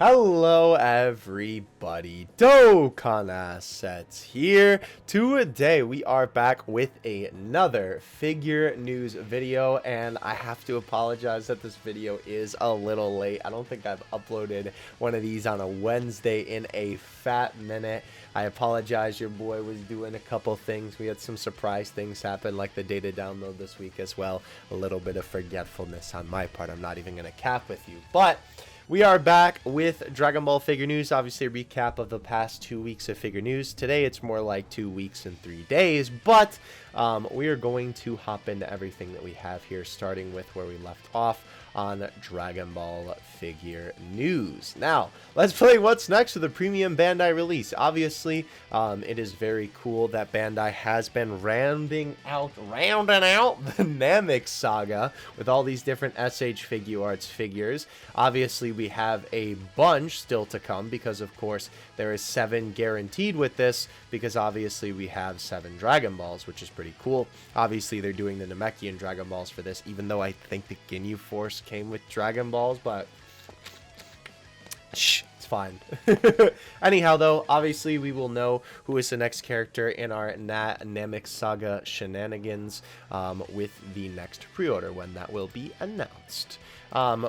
Hello everybody, Dokkan Assets here. Today we are back with another figure news video, and I have to apologize that this video is a little late. I don't think I've uploaded one of these on a Wednesday in a fat minute. I apologize, your boy was doing a couple things. We had some surprise things happen, like the data download this week as well. A little bit of forgetfulness on my part. I'm not even going to cap with you, but we are back with Dragon Ball figure news. Obviously a recap of the past 2 weeks of figure news. Today it's more like 2 weeks and 3 days, but we are going to hop into everything that we have here, starting with where we left off on Dragon Ball figure news. Now, let's play what's next with the premium Bandai release. Obviously, it is very cool that Bandai has been rounding out the NAMEK saga with all these different SH Figuarts figures. Obviously, we have a bunch still to come because, of course, there is 7 guaranteed with this because obviously we have 7 Dragon Balls, which is pretty cool. Obviously, they're doing the Namekian Dragon Balls for this, even though I think the Ginyu Force came with Dragon Balls, but shh, it's fine. Anyhow, though, obviously we will know who is the next character in our NAMEK saga shenanigans with the next pre-order when that will be announced.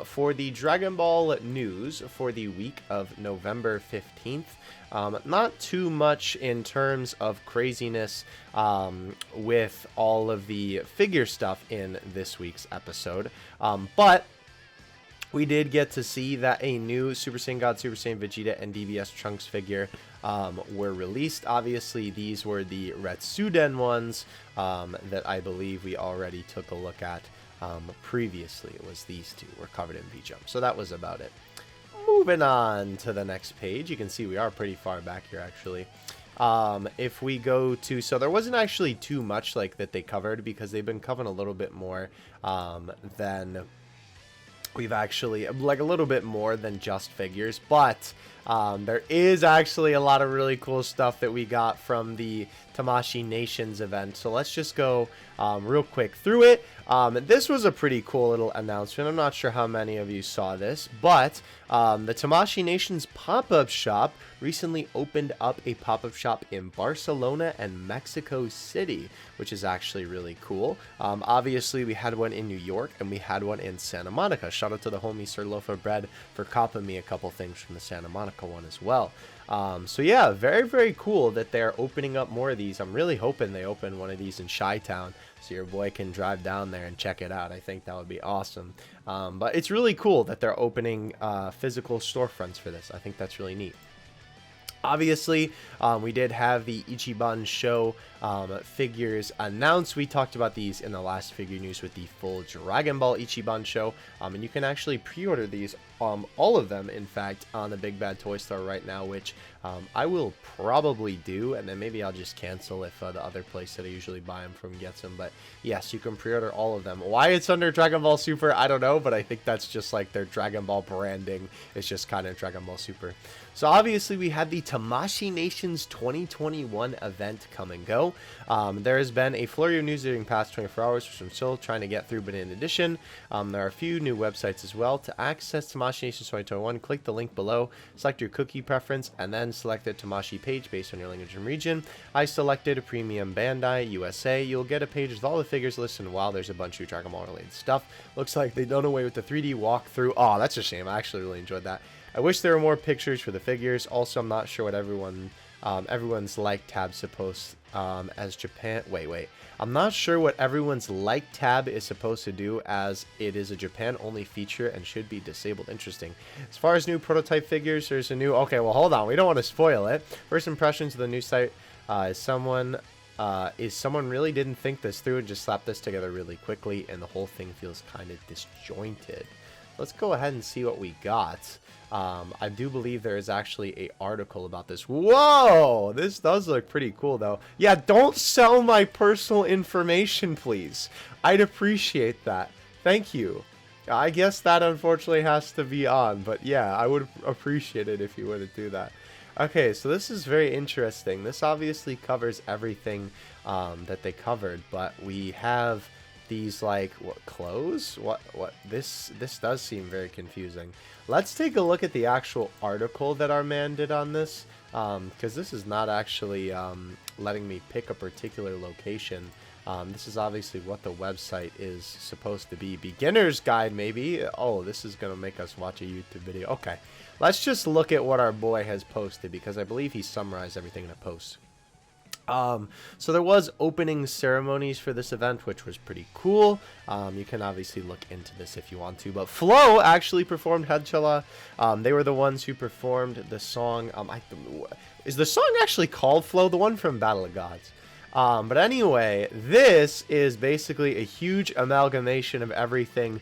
For the Dragon Ball news for the week of November 15th, not too much in terms of craziness with all of the figure stuff in this week's episode, but we did get to see that a new Super Saiyan God, Super Saiyan Vegeta, and DBS Trunks figure were released. Obviously, these were the Retsuden ones that I believe we already took a look at previously. It was these two were covered in V-Jump, so that was about it. Moving on to the next page, you can see we are pretty far back here, actually. If we go to, so there wasn't actually too much like that they covered because they've been covering a little bit more than we've actually, like a little bit more than just figures, but there is actually a lot of really cool stuff that we got from the Tamashii Nations event. So let's just go real quick through it. This was a pretty cool little announcement. I'm not sure how many of you saw this, but the Tamashii Nations pop-up shop recently opened up a pop-up shop in Barcelona and Mexico City, which is actually really cool. Obviously, we had one in New York and we had one in Santa Monica. Shout out to the homie Sir Loaf of Bread for copping me a couple things from the Santa Monica one as well. So yeah, very, very cool that they're opening up more of these. I'm really hoping they open one of these in Chi-Town so your boy can drive down there and check it out. I think that would be awesome. But it's really cool that they're opening physical storefronts for this. I think that's really neat. Obviously, we did have the Ichiban show figures announced. We talked about these in the last figure news with the full Dragon Ball Ichiban show. And you can actually pre-order these, all of them, in fact, on the Big Bad Toy Store right now, which I will probably do. And then maybe I'll just cancel if the other place that I usually buy them from gets them. But yes, you can pre-order all of them. Why it's under Dragon Ball Super, I don't know. But I think that's just like their Dragon Ball branding. It's just kind of Dragon Ball Super. So obviously we had the Tamashii Nations 2021 event come and go. There has been a flurry of news during the past 24 hours, which I'm still trying to get through, but in addition, there are a few new websites as well. To access Tamashii Nations 2021, click the link below, select your cookie preference, and then select the Tamashii page based on your language and region. I selected Premium Bandai USA. You'll get a page with all the figures listed, and while there's a bunch of Dragon Ball related stuff. Looks like they've done away with the 3D walkthrough. Oh, that's a shame. I actually really enjoyed that. I wish there were more pictures for the figures. Also, I'm not sure what everyone's like tab supposed as Japan. Wait. I'm not sure what everyone's like tab is supposed to do, as it is a Japan only feature and should be disabled. Interesting. As far as new prototype figures, there's a new. Okay, well hold on. We don't want to spoil it. First impressions of the new site. Is someone really didn't think this through and just slapped this together really quickly, and the whole thing feels kind of disjointed. Let's go ahead and see what we got. I do believe there is actually an article about this. Whoa! This does look pretty cool, though. Yeah, don't sell my personal information, please. I'd appreciate that. Thank you. I guess that unfortunately has to be on, but yeah, I would appreciate it if you wouldn't do that. Okay, so this is very interesting. This obviously covers everything that they covered, but we have these like what clothes? What this does seem very confusing. Let's take a look at the actual article that our man did on this, because this is not actually letting me pick a particular location. This is obviously what the website is supposed to be. Beginner's guide, maybe. Oh, this is gonna make us watch a YouTube video. Okay, let's just look at what our boy has posted, because I believe he summarized everything in a post. So there was opening ceremonies for this event, which was pretty cool. You can obviously look into this if you want to, but Flow actually performed Headchala. They were the ones who performed the song. Is the song actually called Flow? The one from Battle of Gods. But anyway, this is basically a huge amalgamation of everything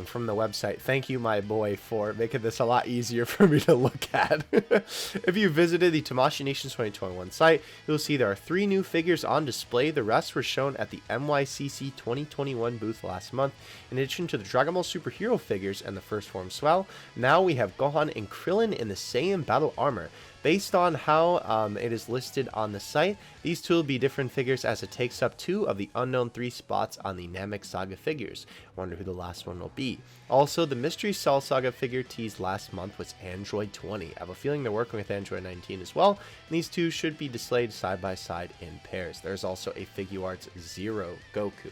from the website. Thank you, my boy, for making this a lot easier for me to look at. If you visited the Tamashii Nations 2021 site, you'll see there are 3 new figures on display. The rest were shown at the NYCC 2021 booth last month. In addition to the Dragon Ball superhero figures and the first form Swell, now we have Gohan and Krillin in the Saiyan battle armor. Based on how it is listed on the site, these 2 will be different figures, as it takes up 2 of the unknown 3 spots on the NAMEK Saga figures. Wonder who the last one will be. Also, the Mystery Cell Saga figure teased last month was Android 20. I have a feeling they're working with Android 19 as well, and these 2 should be displayed side by side in pairs. There's also a Figuarts Zero Goku.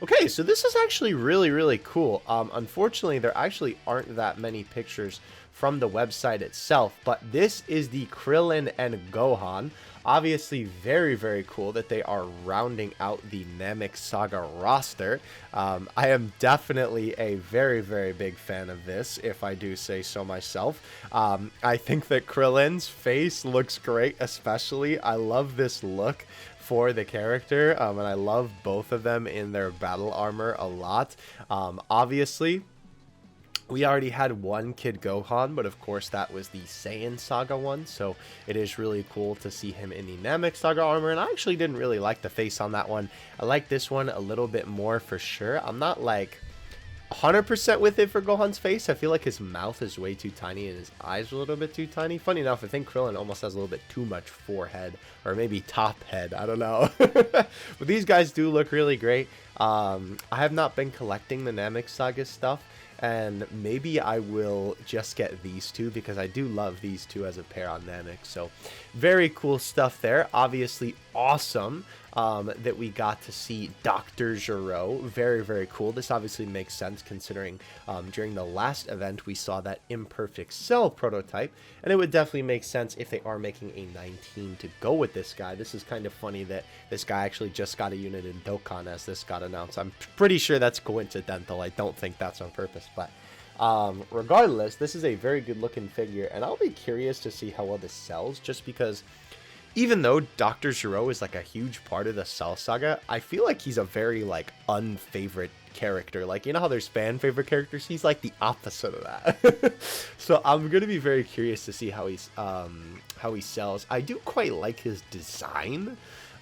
Okay, so this is actually really cool. Unfortunately, there actually aren't that many pictures from the website itself, but this is the Krillin and Gohan. Obviously very cool that they are rounding out the NAMEK Saga roster. I am definitely a very big fan of this, if I do say so myself. I think that Krillin's face looks great, especially. I love this look for the character, and I love both of them in their battle armor a lot. Obviously, we already had one Kid Gohan, but of course that was the Saiyan Saga one, so it is really cool to see him in the NAMEK Saga armor, and I actually didn't really like the face on that one. I like this one a little bit more for sure. I'm not like 100% with it for Gohan's face. I feel like his mouth is way too tiny and his eyes are a little bit too tiny. Funny enough, I think Krillin almost has a little bit too much forehead, or maybe top head, I don't know. But these guys do look really great. I have not been collecting the NAMEK Saga stuff, and maybe I will just get these 2, because I do love these 2 as a pair on Namek. So very cool stuff there. Obviously awesome that we got to see Dr. Gero. Very cool. This obviously makes sense, considering during the last event we saw that Imperfect Cell prototype, and it would definitely make sense if they are making a 19 to go with this guy. This is kind of funny that this guy actually just got a unit in Dokkan as this got announced. I'm pretty sure that's coincidental. I don't think that's on purpose, but regardless, this is a very good looking figure, and I'll be curious to see how well this sells, just because even though Dr. Gero is like a huge part of the Cell Saga, I feel like he's a very like unfavorite character. Like, you know how there's fan favorite characters? He's like the opposite of that. So I'm gonna be very curious to see how he sells. I do quite like his design.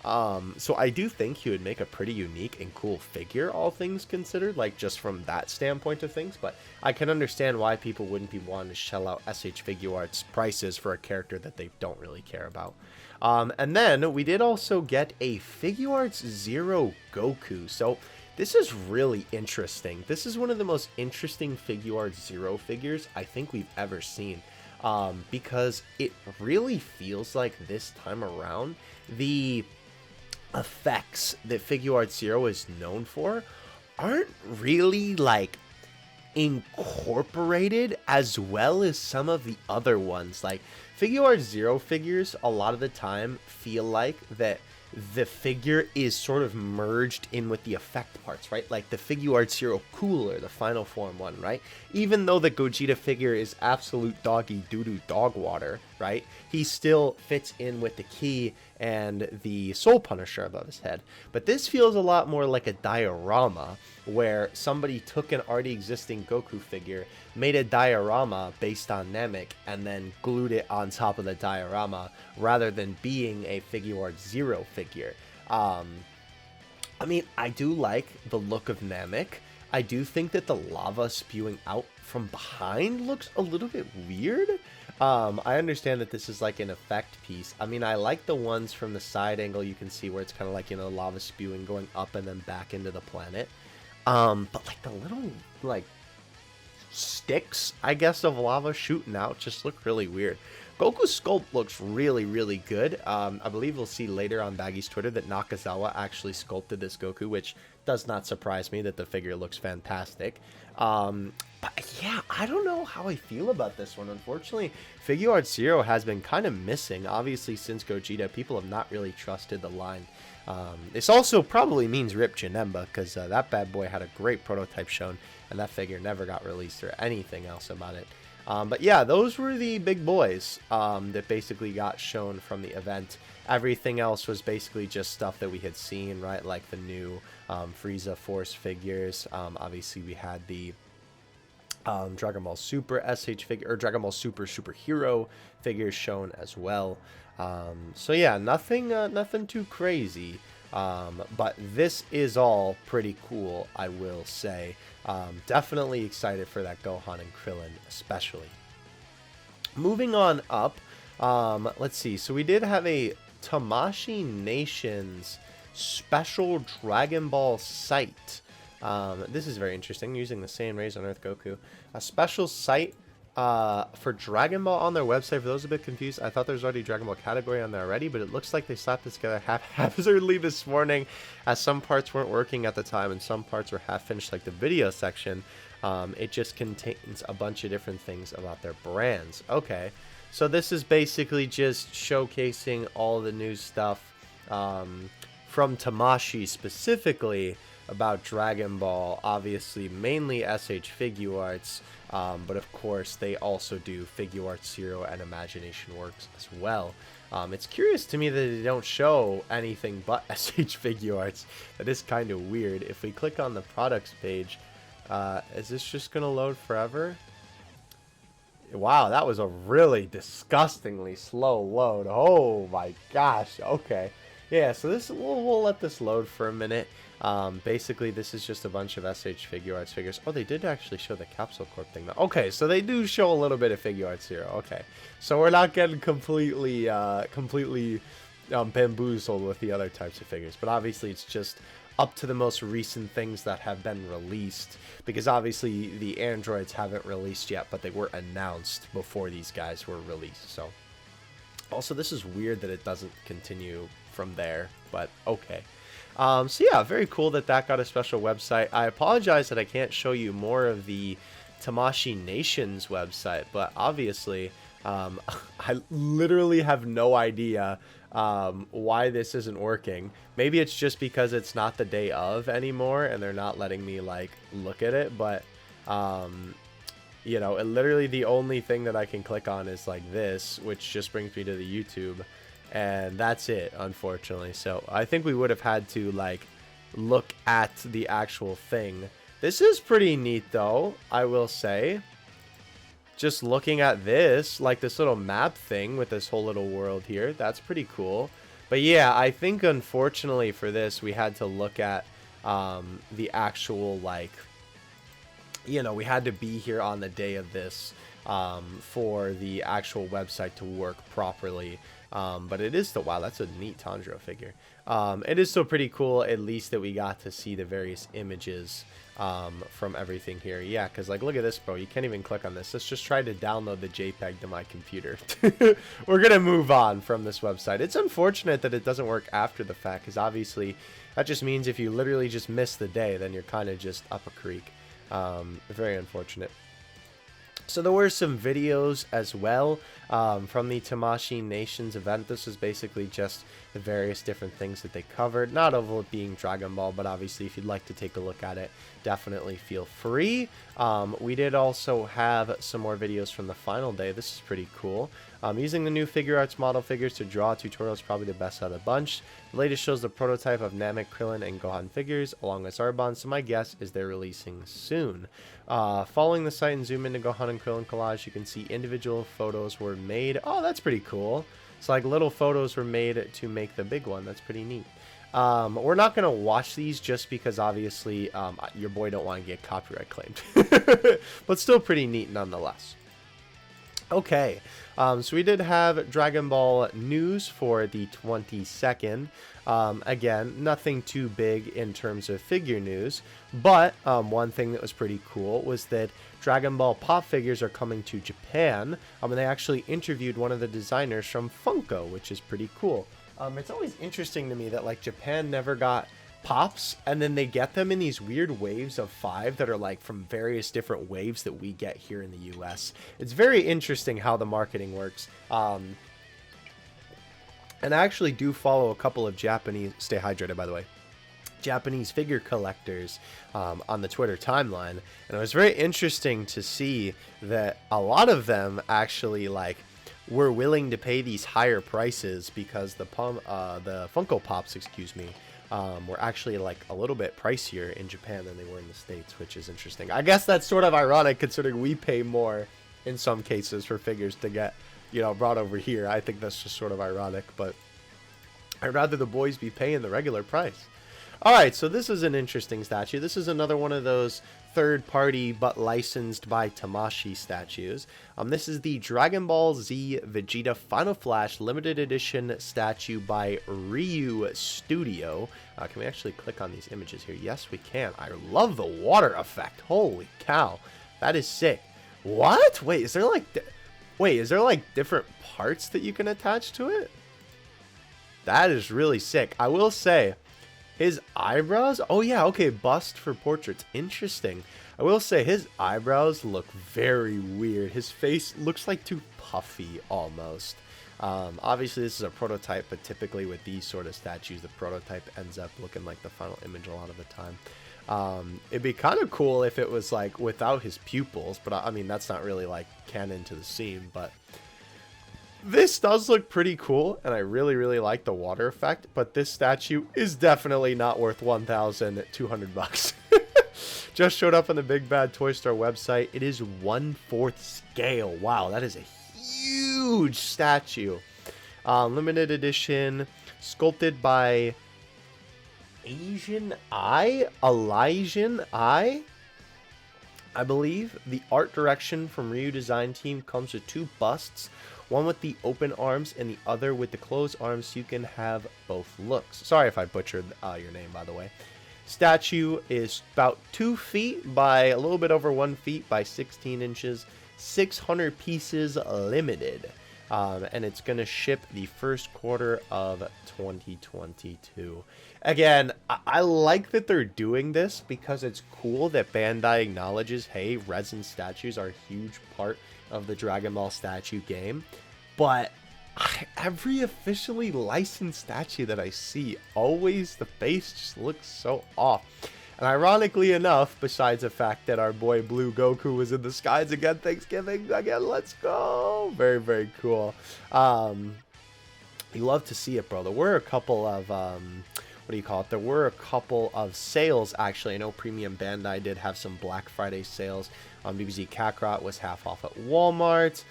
So I do think he would make a pretty unique and cool figure, all things considered, like just from that standpoint of things, but I can understand why people wouldn't be wanting to shell out SH Figuarts prices for a character that they don't really care about. And then we did also get a Figuarts Zero Goku. So this is really interesting. This is one of the most interesting Figuarts Zero figures I think we've ever seen. Because it really feels like this time around, the effects that Figuarts Zero is known for aren't really like incorporated as well as some of the other ones. Like, Figuarts Zero figures a lot of the time feel like that the figure is sort of merged in with the effect parts, right? Like the Figuarts Zero Cooler, the final form one, right? Even though the Gogeta figure is absolute doggy doo-doo dog water, right? He still fits in with the key and the Soul Punisher above his head. But this feels a lot more like a diorama, where somebody took an already existing Goku figure, made a diorama based on Namek, and then glued it on top of the diorama, rather than being a Figuarts Zero figure. I mean, I do like the look of Namek. I do think that the lava spewing out from behind looks a little bit weird. I understand that this is like an effect piece. I mean, I like the ones from the side angle you can see where it's kind of like, you know, lava spewing going up and then back into the planet. But like the little like sticks, I guess, of lava shooting out just look really weird. Goku's sculpt looks really, really good. I believe we'll see later on Baggy's Twitter that Nakazawa actually sculpted this Goku, which does not surprise me that the figure looks fantastic. But yeah, I don't know how I feel about this one. Unfortunately, Figuarts Zero has been kind of missing. Obviously, since Gogeta, people have not really trusted the line. This also probably means Rip Janemba, because that bad boy had a great prototype shown, and that figure never got released or anything else about it. But yeah, those were the big boys that basically got shown from the event. Everything else was basically just stuff that we had seen, right? Like the new Frieza Force figures. Obviously, we had the Dragon Ball Super SH figure, or Dragon Ball Super Superhero figures shown as well. So yeah, nothing too crazy. But this is all pretty cool, I will say. Definitely excited for that Gohan and Krillin, especially. Moving on up, let's see. So we did have a Tamashii Nations special Dragon Ball site. This is very interesting, using the Saiyan Rays on Earth Goku. A special site for Dragon Ball on their website. For those a bit confused, I thought there was already a Dragon Ball category on there already, but it looks like they slapped this together haphazardly this morning, as some parts weren't working at the time and some parts were half finished, like the video section. It just contains a bunch of different things about their brands. Okay, so this is basically just showcasing all the new stuff from Tamashii specifically about Dragon Ball. Obviously, mainly SH Figuarts, but of course they also do Figuarts Zero and Imagination Works as well. It's curious to me that they don't show anything but SH Figuarts. That is kind of weird. If we click on the products page, is this just gonna load forever? Wow, that was a really disgustingly slow load. Oh my gosh. Okay, yeah, so this we'll let this load for a minute. Basically, this is just a bunch of SH Figuarts figures. Oh, they did actually show the Capsule Corp thing, though. Okay, so they do show a little bit of Figuarts here. Okay, so we're not getting completely bamboozled with the other types of figures. But obviously, it's just up to the most recent things that have been released. Because obviously, the androids haven't released yet, but they were announced before these guys were released. So, also, this is weird that it doesn't continue from there, but okay. So yeah, very cool that got a special website. I apologize that I can't show you more of the Tamashii Nations website, but obviously, I literally have no idea why this isn't working. Maybe it's just because it's not the day of anymore and they're not letting me like look at it, but you know, literally the only thing that I can click on is like this, which just brings me to the YouTube. And that's it, unfortunately. So I think we would have had to like look at the actual thing. This is pretty neat though, I will say. Just looking at this, like this little map thing with this whole little world here, that's pretty cool. But yeah, I think unfortunately for this, we had to look at the actual, like, you know, we had to be here on the day of this for the actual website to work properly. But it is still, wow, that's a neat Tanjiro figure. It is still pretty cool, at least, that we got to see the various images from everything here. Yeah, because, like, look at this, bro. You can't even click on this. Let's just try to download the JPEG to my computer. We're going to move on from this website. It's unfortunate that it doesn't work after the fact, because obviously that just means if you literally just miss the day, then you're kind of just up a creek. Very unfortunate. So there were some videos as well from the Tamashii Nations event. This was basically just the various different things that they covered. Not all of it being Dragon Ball, but obviously if you'd like to take a look at it, definitely feel free. We did also have some more videos from the final day. This is pretty cool. Using the new Figuarts model figures to draw tutorial is probably the best out of the bunch. The latest shows the prototype of NAMEK, Krillin, and Gohan figures, along with Zarbon, so my guess is they're releasing soon. Following the site and zoom into Gohan and Krillin collage, you can see individual photos were made. Oh, that's pretty cool. So like little photos were made to make the big one. That's pretty neat. We're not going to watch these just because obviously your boy don't want to get copyright claimed. But still pretty neat nonetheless. Okay, so we did have Dragon Ball news for the 22nd. Again, nothing too big in terms of figure news, but one thing that was pretty cool was that Dragon Ball pop figures are coming to Japan, and they actually interviewed one of the designers from Funko, which is pretty cool. It's always interesting to me that like Japan never got pops, and then they get them in these weird waves of 5 that are like from various different waves that we get here in the US. It's very interesting how the marketing works. And I actually do follow a couple of Japanese, stay hydrated by the way, Japanese figure collectors on the Twitter timeline, and it was very interesting to see that a lot of them actually like were willing to pay these higher prices because the Funko Pops, excuse me, were actually like a little bit pricier in Japan than they were in the States, which is interesting. I guess that's sort of ironic considering we pay more in some cases for figures to get, you know, brought over here. I think that's just sort of ironic, but I'd rather the boys be paying the regular price. Alright, so this is an interesting statue. This is another one of those third-party but licensed by Tamashii statues. This is the Dragon Ball Z Vegeta Final Flash limited edition statue by Ryu Studio. Can we actually click on these images here? Yes, we can. I love the water effect. Holy cow. That is sick. What? Wait, is there like different parts that you can attach to it? That is really sick. I will say, his eyebrows, oh yeah, okay, bust for portraits, interesting. I will say his eyebrows look very weird. His face looks like too puffy almost. Obviously this is a prototype, but typically with these sort of statues, the prototype ends up looking like the final image a lot of the time. It'd be kind of cool if it was like without his pupils, but I mean that's not really like canon to the scene, but this does look pretty cool, and I really, really like the water effect, but this statue is definitely not worth 1,200 bucks. Just showed up on the Big Bad Toy Store website. It is 1/4 scale. Wow, that is a huge statue. Limited edition, sculpted by Elysian Eye, I believe. The art direction from Ryu Design Team comes with 2 busts. One with the open arms and the other with the closed arms, so you can have both looks. Sorry if I butchered your name, by the way. Statue is about 2 feet by a little bit over 1 feet by 16 inches. 600 pieces limited. And it's going to ship the first quarter of 2022. Again, I like that they're doing this because it's cool that Bandai acknowledges, hey, resin statues are a huge part of the Dragon Ball statue game, but every officially licensed statue that I see, always the face just looks so off. And ironically enough, besides the fact that our boy Blue Goku was in the skies again, Thanksgiving again, let's go, very, very cool. You love to see it, bro. There were a couple of what do you call it? There were a couple of sales, actually. I know Premium Bandai did have some Black Friday sales. BBZ Kakarot was half off at Walmart.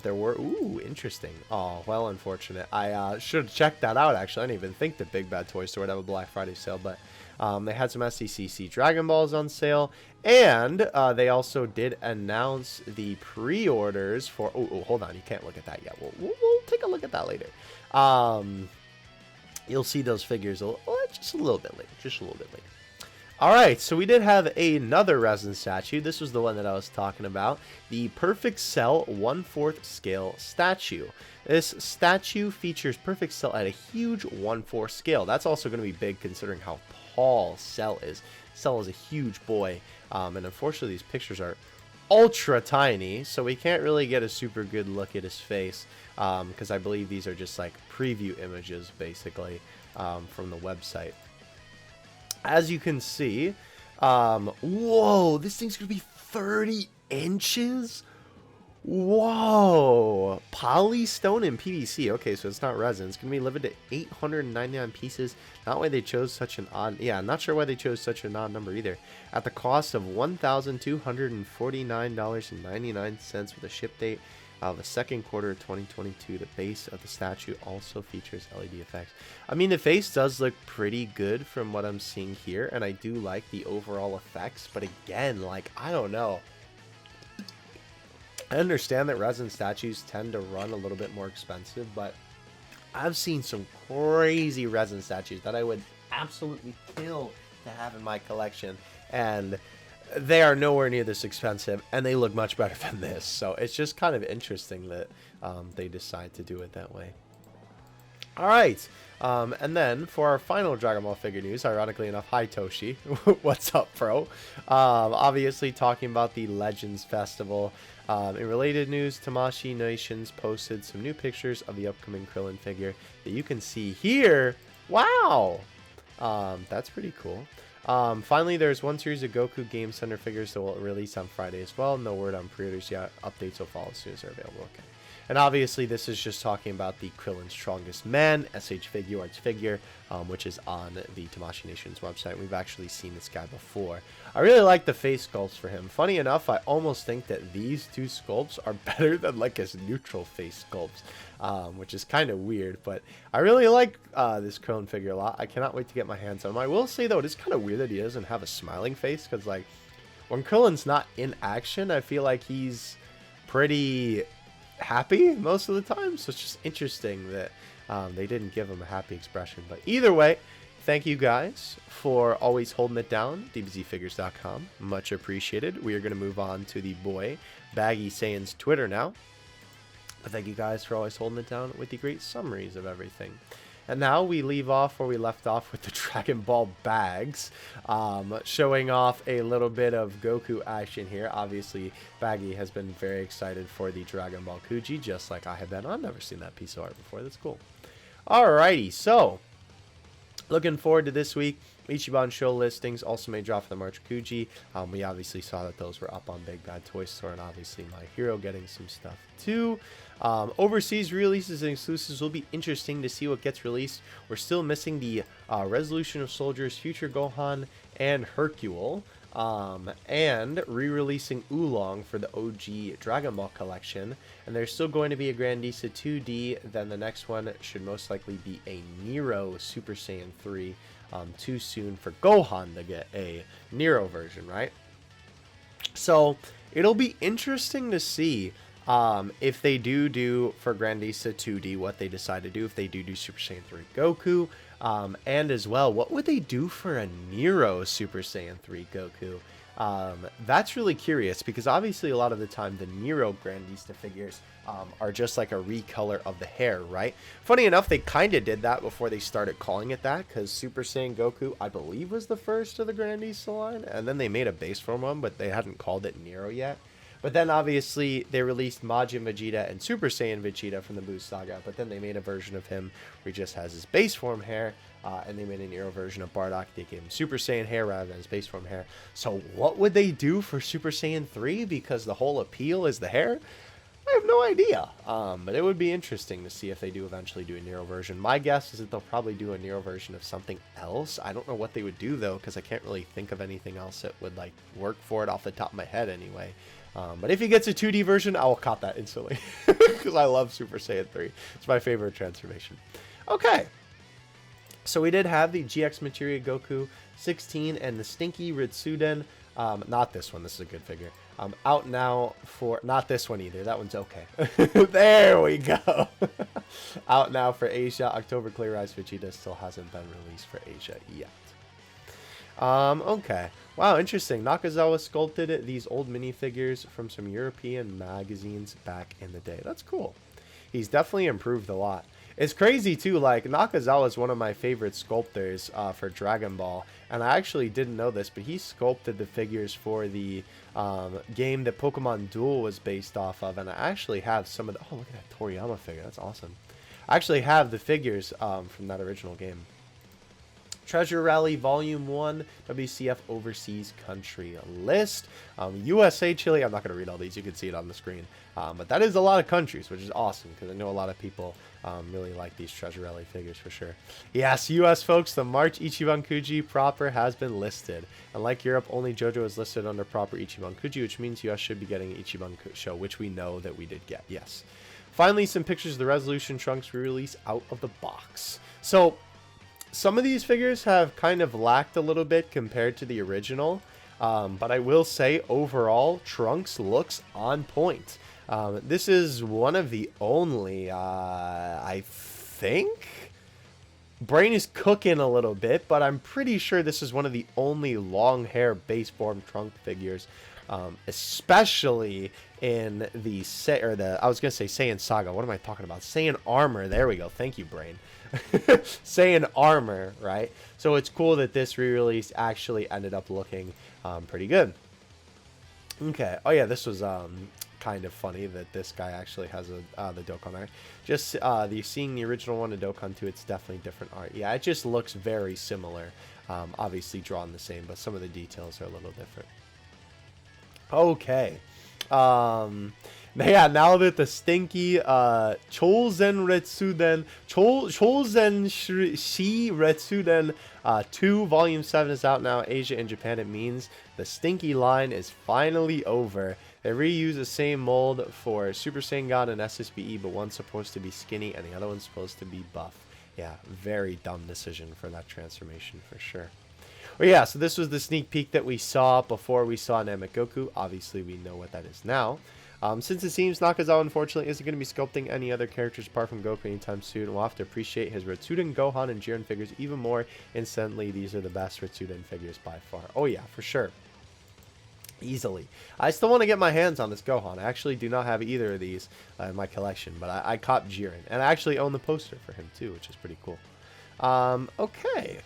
There were, ooh, interesting. Oh, well, unfortunate. I should have checked that out, actually. I didn't even think the Big Bad Toy Store would have a Black Friday sale, but they had some SDCC Dragon Balls on sale, and they also did announce the pre-orders for, oh, hold on, you can't look at that yet. We'll take a look at that later. You'll see those figures just a little bit later. Alright, so we did have another resin statue. This was the one that I was talking about. The Perfect Cell 1/4 scale statue. This statue features Perfect Cell at a huge 1/4 scale. That's also going to be big considering how tall Cell is. Cell is a huge boy, and unfortunately these pictures are ultra tiny, so we can't really get a super good look at his face, because I believe these are just like preview images basically from the website. As you can see, whoa, this thing's gonna be 30 inches. Whoa, polystone and PVC. Okay, so it's not resin. It's gonna be limited to 899 pieces. Not why they chose such an odd, yeah, I'm not sure why they chose such an odd number either. At the cost of $1,249.99 with a ship date of the second quarter of 2022. The base of the statue also features LED effects. I mean, the face does look pretty good from what I'm seeing here, and I do like the overall effects, but again, like, I don't know. I understand that resin statues tend to run a little bit more expensive, but I've seen some crazy resin statues that I would absolutely kill to have in my collection, and they are nowhere near this expensive, and they look much better than this. So it's just kind of interesting that they decide to do it that way. All right, and then for our final Dragon Ball figure news, ironically enough, hi Toshi, what's up, bro? Obviously talking about the Legends Festival. In related news, Tamashii Nations posted some new pictures of the upcoming Krillin figure that you can see here. Wow, that's pretty cool. Finally, there's one series of Goku Game Center figures that will release on Friday as well. No word on pre-orders yet. Updates will follow as soon as they're available. Okay. And obviously, this is just talking about the Krillin Strongest Man, SH Figuarts figure, which is on the Tamashii Nations website. We've actually seen this guy before. I really like the face sculpts for him. Funny enough, I almost think that these two sculpts are better than like his neutral face sculpts, which is kind of weird. But I really like this Krillin figure a lot. I cannot wait to get my hands on him. I will say, though, it is kind of weird that he doesn't have a smiling face, because like when Krillin's not in action, I feel like he's pretty happy most of the time. So it's just interesting that they didn't give him a happy expression. But either way, thank you guys for always holding it down. dbzfigures.com, much appreciated. We are going to move on to the boy Baggy Saiyan's Twitter now. But thank you guys for always holding it down with the great summaries of everything. And now we leave off where we left off with the Dragon Ball bags, showing off a little bit of Goku action here. Obviously, Baggy has been very excited for the Dragon Ball Kuji, just like I have been. I've never seen that piece of art before. That's cool. Alrighty, so looking forward to this week. Ichiban show listings also may drop for the March Kuji. We obviously saw that those were up on Big Bad Toy Store, and obviously My Hero getting some stuff too. Overseas releases and exclusives will be interesting to see what gets released. We're still missing the Resolution of Soldiers, Future Gohan, and Hercule. And re-releasing Oolong for the OG Dragon Ball collection. And there's still going to be a Grandisa 2D. Then the next one should most likely be a Nero Super Saiyan 3. Too soon for Gohan to get a Nero version, right? So it'll be interesting to see if they do for Grandisa 2D what they decide to do, if they do Super Saiyan 3 Goku, and as well, what would they do for a Nero Super Saiyan 3 Goku? That's really curious, because obviously a lot of the time the Nero Grandista figures are just like a recolor of the hair, right? Funny enough, they kind of did that before they started calling it that, because Super Saiyan Goku, I believe, was the first of the Grandista line, and then they made a base form one, but they hadn't called it Nero yet. But then obviously they released Majin Vegeta and Super Saiyan Vegeta from the Buu Saga, but then they made a version of him where he just has his base form hair, and they made a Nero version of Bardock. They gave him Super Saiyan hair rather than his base form hair. So what would they do for Super Saiyan 3? Because the whole appeal is the hair? I have no idea, but it would be interesting to see if they do eventually do a Nero version. My guess is that they'll probably do a Nero version of something else. I don't know what they would do, though, because I can't really think of anything else that would like work for it off the top of my head anyway. But if he gets a 2D version, I will cop that instantly, because I love Super Saiyan 3. It's my favorite transformation. Okay, so we did have the GX Materia Goku 16 and the Stinky Ritsuden. Not this one. This is a good figure. Out now for... Not this one either. That one's okay. There we go. Out now for Asia. October Clear Eyes Vegeta still hasn't been released for Asia yet. Okay. Wow, interesting. Nakazawa sculpted these old minifigures from some European magazines back in the day. That's cool. He's definitely improved a lot. It's crazy, too. Like, Nakazawa is one of my favorite sculptors for Dragon Ball. And I actually didn't know this, but he sculpted the figures for the game that Pokemon Duel was based off of. And I actually have some of the... Oh, look at that Toriyama figure. That's awesome. I actually have the figures from that original game. Treasure Rally Volume 1, WCF Overseas Country List. USA, Chile, I'm not going to read all these, you can see it on the screen. But that is a lot of countries, which is awesome, because I know a lot of people really like these Treasure Rally figures for sure. Yes, US folks, the March Ichiban Kuji proper has been listed. And like Europe, only JoJo is listed under proper Ichiban Kuji, which means US should be getting an Ichiban show, which we know that we did get, yes. Finally, some pictures of the Resolution Trunks re-release out of the box. So... some of these figures have kind of lacked a little bit compared to the original, but I will say overall Trunks looks on point. This is one of the only, I think, brain is cooking a little bit, but I'm pretty sure this is one of the only long hair base form trunk figures, especially in the I was gonna say Saiyan Saga. What am I talking about? Saiyan Armor. There we go. Thank you, brain. Saiyan Armor, right? So it's cool that this re-release actually ended up looking pretty good. Okay. Oh yeah, this was kind of funny that this guy actually has the Dokkan art. Just seeing the original one in Dokkan 2, it's definitely different art. Yeah, it just looks very similar. Obviously drawn the same, but some of the details are a little different. Okay. Yeah, now that the stinky Chosen Retsuden Shi Retsuden 2 Volume 7 is out now, Asia and Japan, it means the stinky line is finally over. They reuse the same mold for Super Saiyan God and SSBE, but one's supposed to be skinny and the other one's supposed to be buff. Yeah, very dumb decision for that transformation for sure. Well, yeah, so this was the sneak peek that we saw before we saw NAMEK GOKU. Obviously, we know what that is now. Since it seems Nakazawa, unfortunately, isn't going to be sculpting any other characters apart from Goku anytime soon, we'll have to appreciate his Retsuden, Gohan, and Jiren figures even more instantly. These are the best Retsuden figures by far. Oh, yeah, for sure. Easily. I still want to get my hands on this Gohan. I actually do not have either of these in my collection, but I caught Jiren. And I actually own the poster for him, too, which is pretty cool. Okay.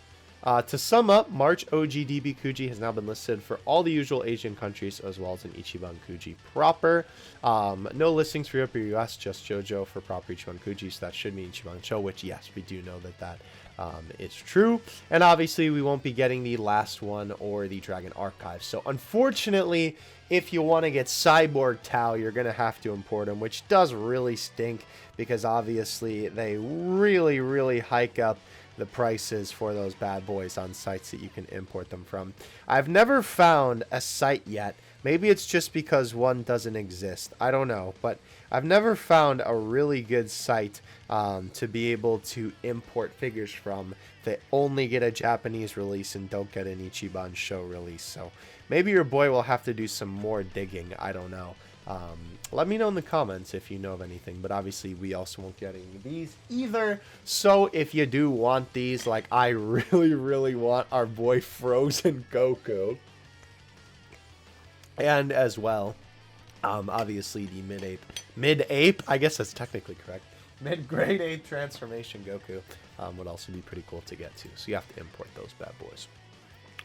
To sum up, March OG DB Kuji has now been listed for all the usual Asian countries as well as in Ichiban Kuji proper. No listings for Europe or US, just JoJo for proper Ichiban Kuji, so that should mean Ichiban Cho, which yes, we do know that is true. And obviously we won't be getting the last one or the Dragon Archive. So unfortunately, if you want to get Cyborg Tao, you're going to have to import them, which does really stink because obviously they really hike up the prices for those bad boys on sites that you can import them from. I've never found a site yet. Maybe it's just because one doesn't exist. I don't know. But I've never found a really good site to be able to import figures from that only get a Japanese release and don't get an Ichiban show release. So maybe your boy will have to do some more digging. I don't know. Let me know in the comments if you know of anything, but obviously we also won't get any of these either. So if you do want these, like I really want our boy Frozen Goku, and as well, obviously the mid-ape, I guess that's technically correct, mid-grade ape transformation Goku would also be pretty cool to get to. So you have to import those bad boys.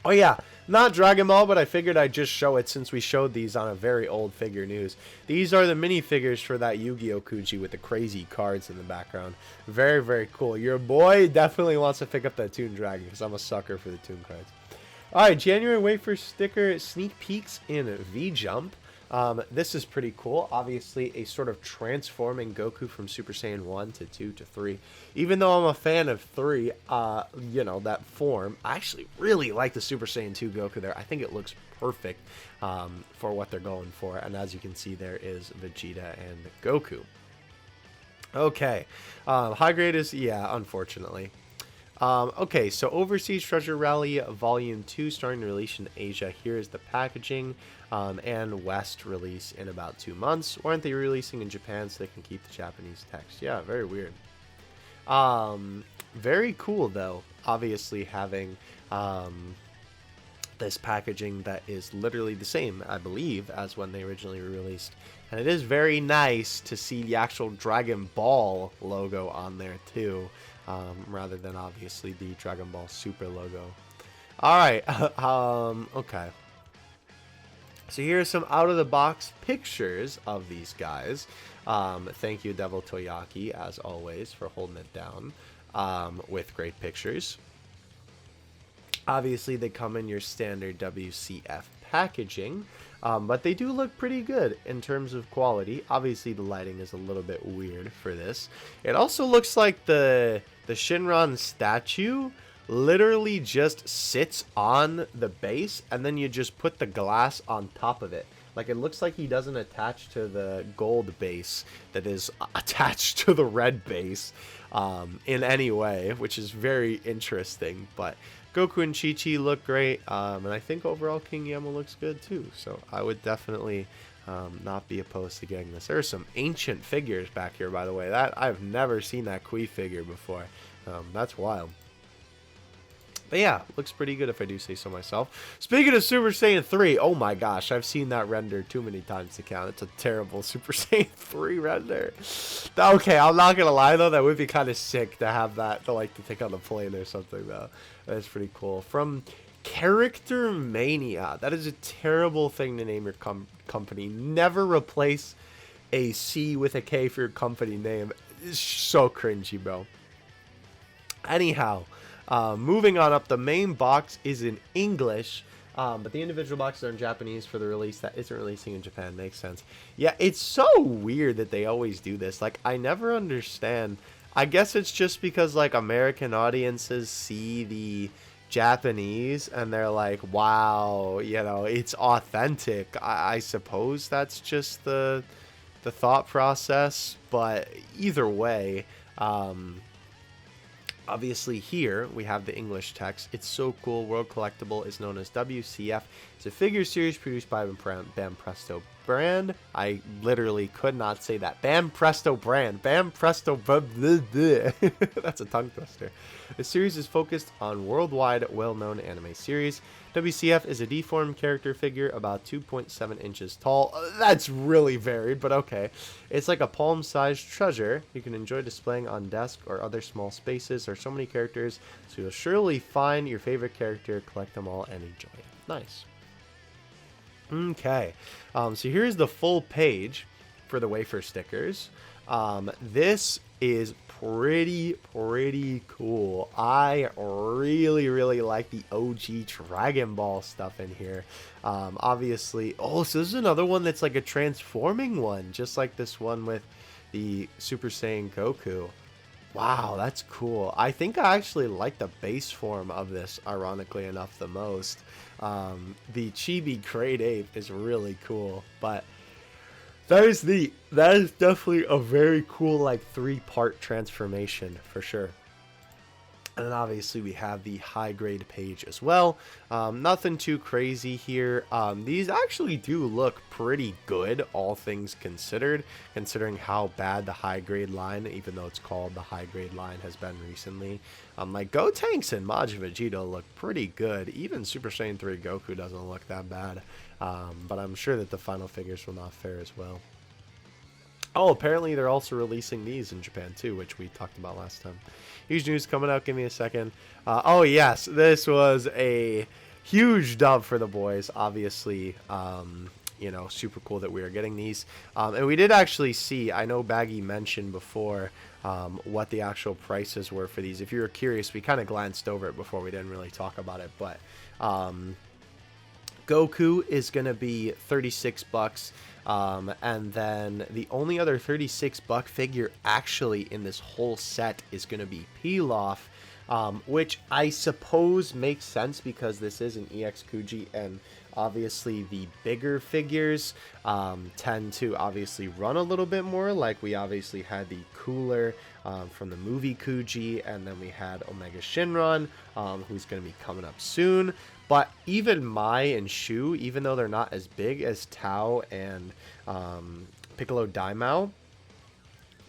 Oh yeah, not Dragon Ball, but I figured I'd just show it since we showed these on a very old figure news. These are the minifigures for that Yu-Gi-Oh! Kuji with the crazy cards in the background. Very cool. Your boy definitely wants to pick up that Toon Dragon because I'm a sucker for the Toon cards. Alright, January Wafer Sticker sneak peeks in V-Jump. This is pretty cool. Obviously, a sort of transforming Goku from Super Saiyan 1 to 2 to 3. Even though I'm a fan of 3, you know, that form, I actually really like the Super Saiyan 2 Goku there. I think it looks perfect for what they're going for. And as you can see, there is Vegeta and Goku. Okay. High grade is, yeah, unfortunately. Okay, so Overseas Treasure Rally Volume 2 starting to release in Asia. Here is the packaging, and West release in about 2 months. Why aren't they releasing in Japan so they can keep the Japanese text? Yeah, very weird. Very cool, though, obviously having this packaging that is literally the same, I believe, as when they originally released. And it is very nice to see the actual Dragon Ball logo on there, too. Rather than obviously the Dragon Ball Super logo. Alright, okay. So here are some out-of-the-box pictures of these guys. Thank you, Devil Toyaki, as always, for holding it down with great pictures. Obviously, they come in your standard WCF packaging, but they do look pretty good in terms of quality. Obviously, the lighting is a little bit weird for this. It also looks like the Shinron statue literally just sits on the base, and then you just put the glass on top of it. Like, it looks like he doesn't attach to the gold base that is attached to the red base in any way, which is very interesting. But Goku and Chi-Chi look great, and I think overall King Yama looks good too. So I would definitely not be opposed to getting this. There are some ancient figures back here, by the way. That I've never seen that Kui figure before. That's wild. But yeah, looks pretty good if I do say so myself. Speaking of Super Saiyan 3, oh my gosh, I've seen that render too many times to count. It's a terrible Super Saiyan 3 render. Okay, I'm not gonna lie though, that would be kind of sick to have that, to take on the plane or something though. That's pretty cool. From Character Mania, that is a terrible thing to name your company. Never replace a C with a K for your company name. It's so cringy, bro. Anyhow. Moving on up, the main box is in English, but the individual boxes are in Japanese for the release that isn't releasing in Japan. Makes sense. Yeah, it's so weird that they always do this. Like, I never understand. I guess it's just because, like, American audiences see the Japanese and they're like, wow, you know, it's authentic. I suppose that's just the thought process, but either way, obviously here we have the English text. It's so cool. World Collectible is known as WCF. It's a figure series produced by Bam Presto brand. I literally could not say that. Bam Presto brand. Bam Presto. That's a tongue twister. The series is focused on worldwide well-known anime series. WCF is a deformed character figure about 2.7 inches tall. That's really varied, but okay. It's like a palm-sized treasure you can enjoy displaying on desk or other small spaces. There's so many characters, so you'll surely find your favorite character, collect them all, and enjoy it. Nice. Okay, so here's the full page for the wafer stickers. This is pretty cool. I really like the OG Dragon Ball stuff in here. Obviously, oh, so this is another one that's like a transforming one, just like this one with the Super Saiyan Goku. Wow, that's cool. I think I actually like the base form of this, ironically enough, the most. The Chibi Great Ape is really cool, but that is definitely a very cool, like, 3-part transformation for sure. And then obviously we have the high grade page as well. Nothing too crazy here. These actually do look pretty good, all things considered, considering how bad the high grade line, even though it's called the high grade line, has been recently. Like Gotenks and Majin Vegito look pretty good. Even Super Saiyan 3 Goku doesn't look that bad. But I'm sure that the final figures will not fare as well. Oh, apparently they're also releasing these in Japan too, which we talked about last time. Huge news coming out. Give me a second. Oh yes, this was a huge dub for the boys. Obviously, you know, super cool that we are getting these. And we did actually see, I know Baggy mentioned before what the actual prices were for these. If you were curious, we kind of glanced over it before. We didn't really talk about it, but Goku is going to be $36. And then the only other $36 figure actually in this whole set is going to be Pilaf, which I suppose makes sense because this is an EX Kuji, and obviously the bigger figures tend to obviously run a little bit more. Like we obviously had the cooler from the movie Kuji, and then we had Omega Shinron, who's going to be coming up soon. But even Mai and Shu, even though they're not as big as Tao and Piccolo Daimao,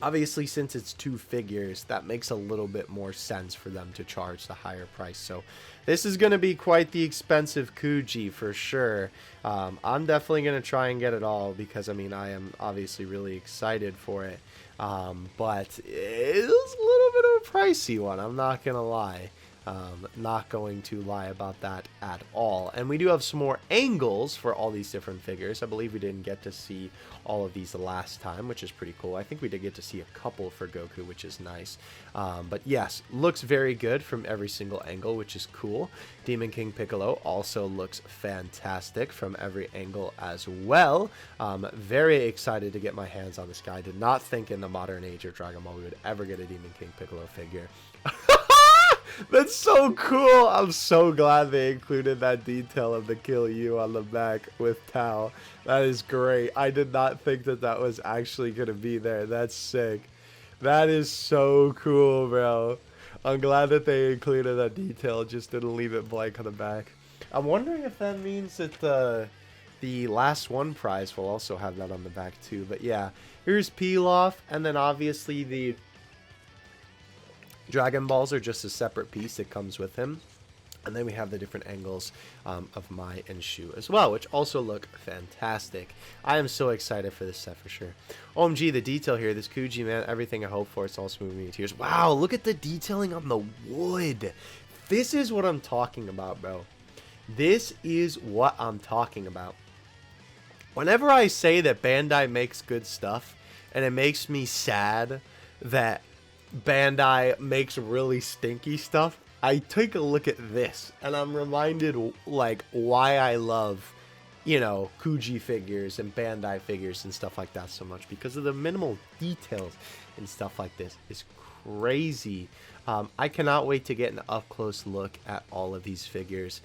obviously since it's 2 figures, that makes a little bit more sense for them to charge the higher price. So this is going to be quite the expensive Kuji for sure. I'm definitely going to try and get it all because, I mean, I am obviously really excited for it. But it's a little bit of a pricey one, I'm not going to lie. Not going to lie about that at all. And we do have some more angles for all these different figures. I believe we didn't get to see all of these the last time, which is pretty cool. I think we did get to see a couple for Goku, which is nice. But yes, looks very good from every single angle, which is cool. Demon King Piccolo also looks fantastic from every angle as well. Very excited to get my hands on this guy. I did not think in the modern age of Dragon Ball we would ever get a Demon King Piccolo figure. That's so cool. I'm so glad they included that detail of the Kill You on the back with Tao. That is great. I did not think that that was actually going to be there. That's sick. That is so cool, bro. I'm glad that they included that detail. Just didn't leave it blank on the back. I'm wondering if that means that the last one prize will also have that on the back too. But yeah, here's Pilaf, and then obviously the Dragon Balls are just a separate piece that comes with him. And then we have the different angles of Mai and Shu as well, which also look fantastic. I am so excited for this set for sure. OMG, the detail here, this Kuji, man, everything I hope for, it's all moving me to tears. Wow, look at the detailing on the wood. This is what I'm talking about, bro. This is what I'm talking about. Whenever I say that Bandai makes good stuff, and it makes me sad that Bandai makes really stinky stuff, I take a look at this, and I'm reminded, like, why I love, you know, Kuji figures and Bandai figures and stuff like that so much, because of the minimal details and stuff like this. It's crazy. I cannot wait to get an up-close look at all of these figures,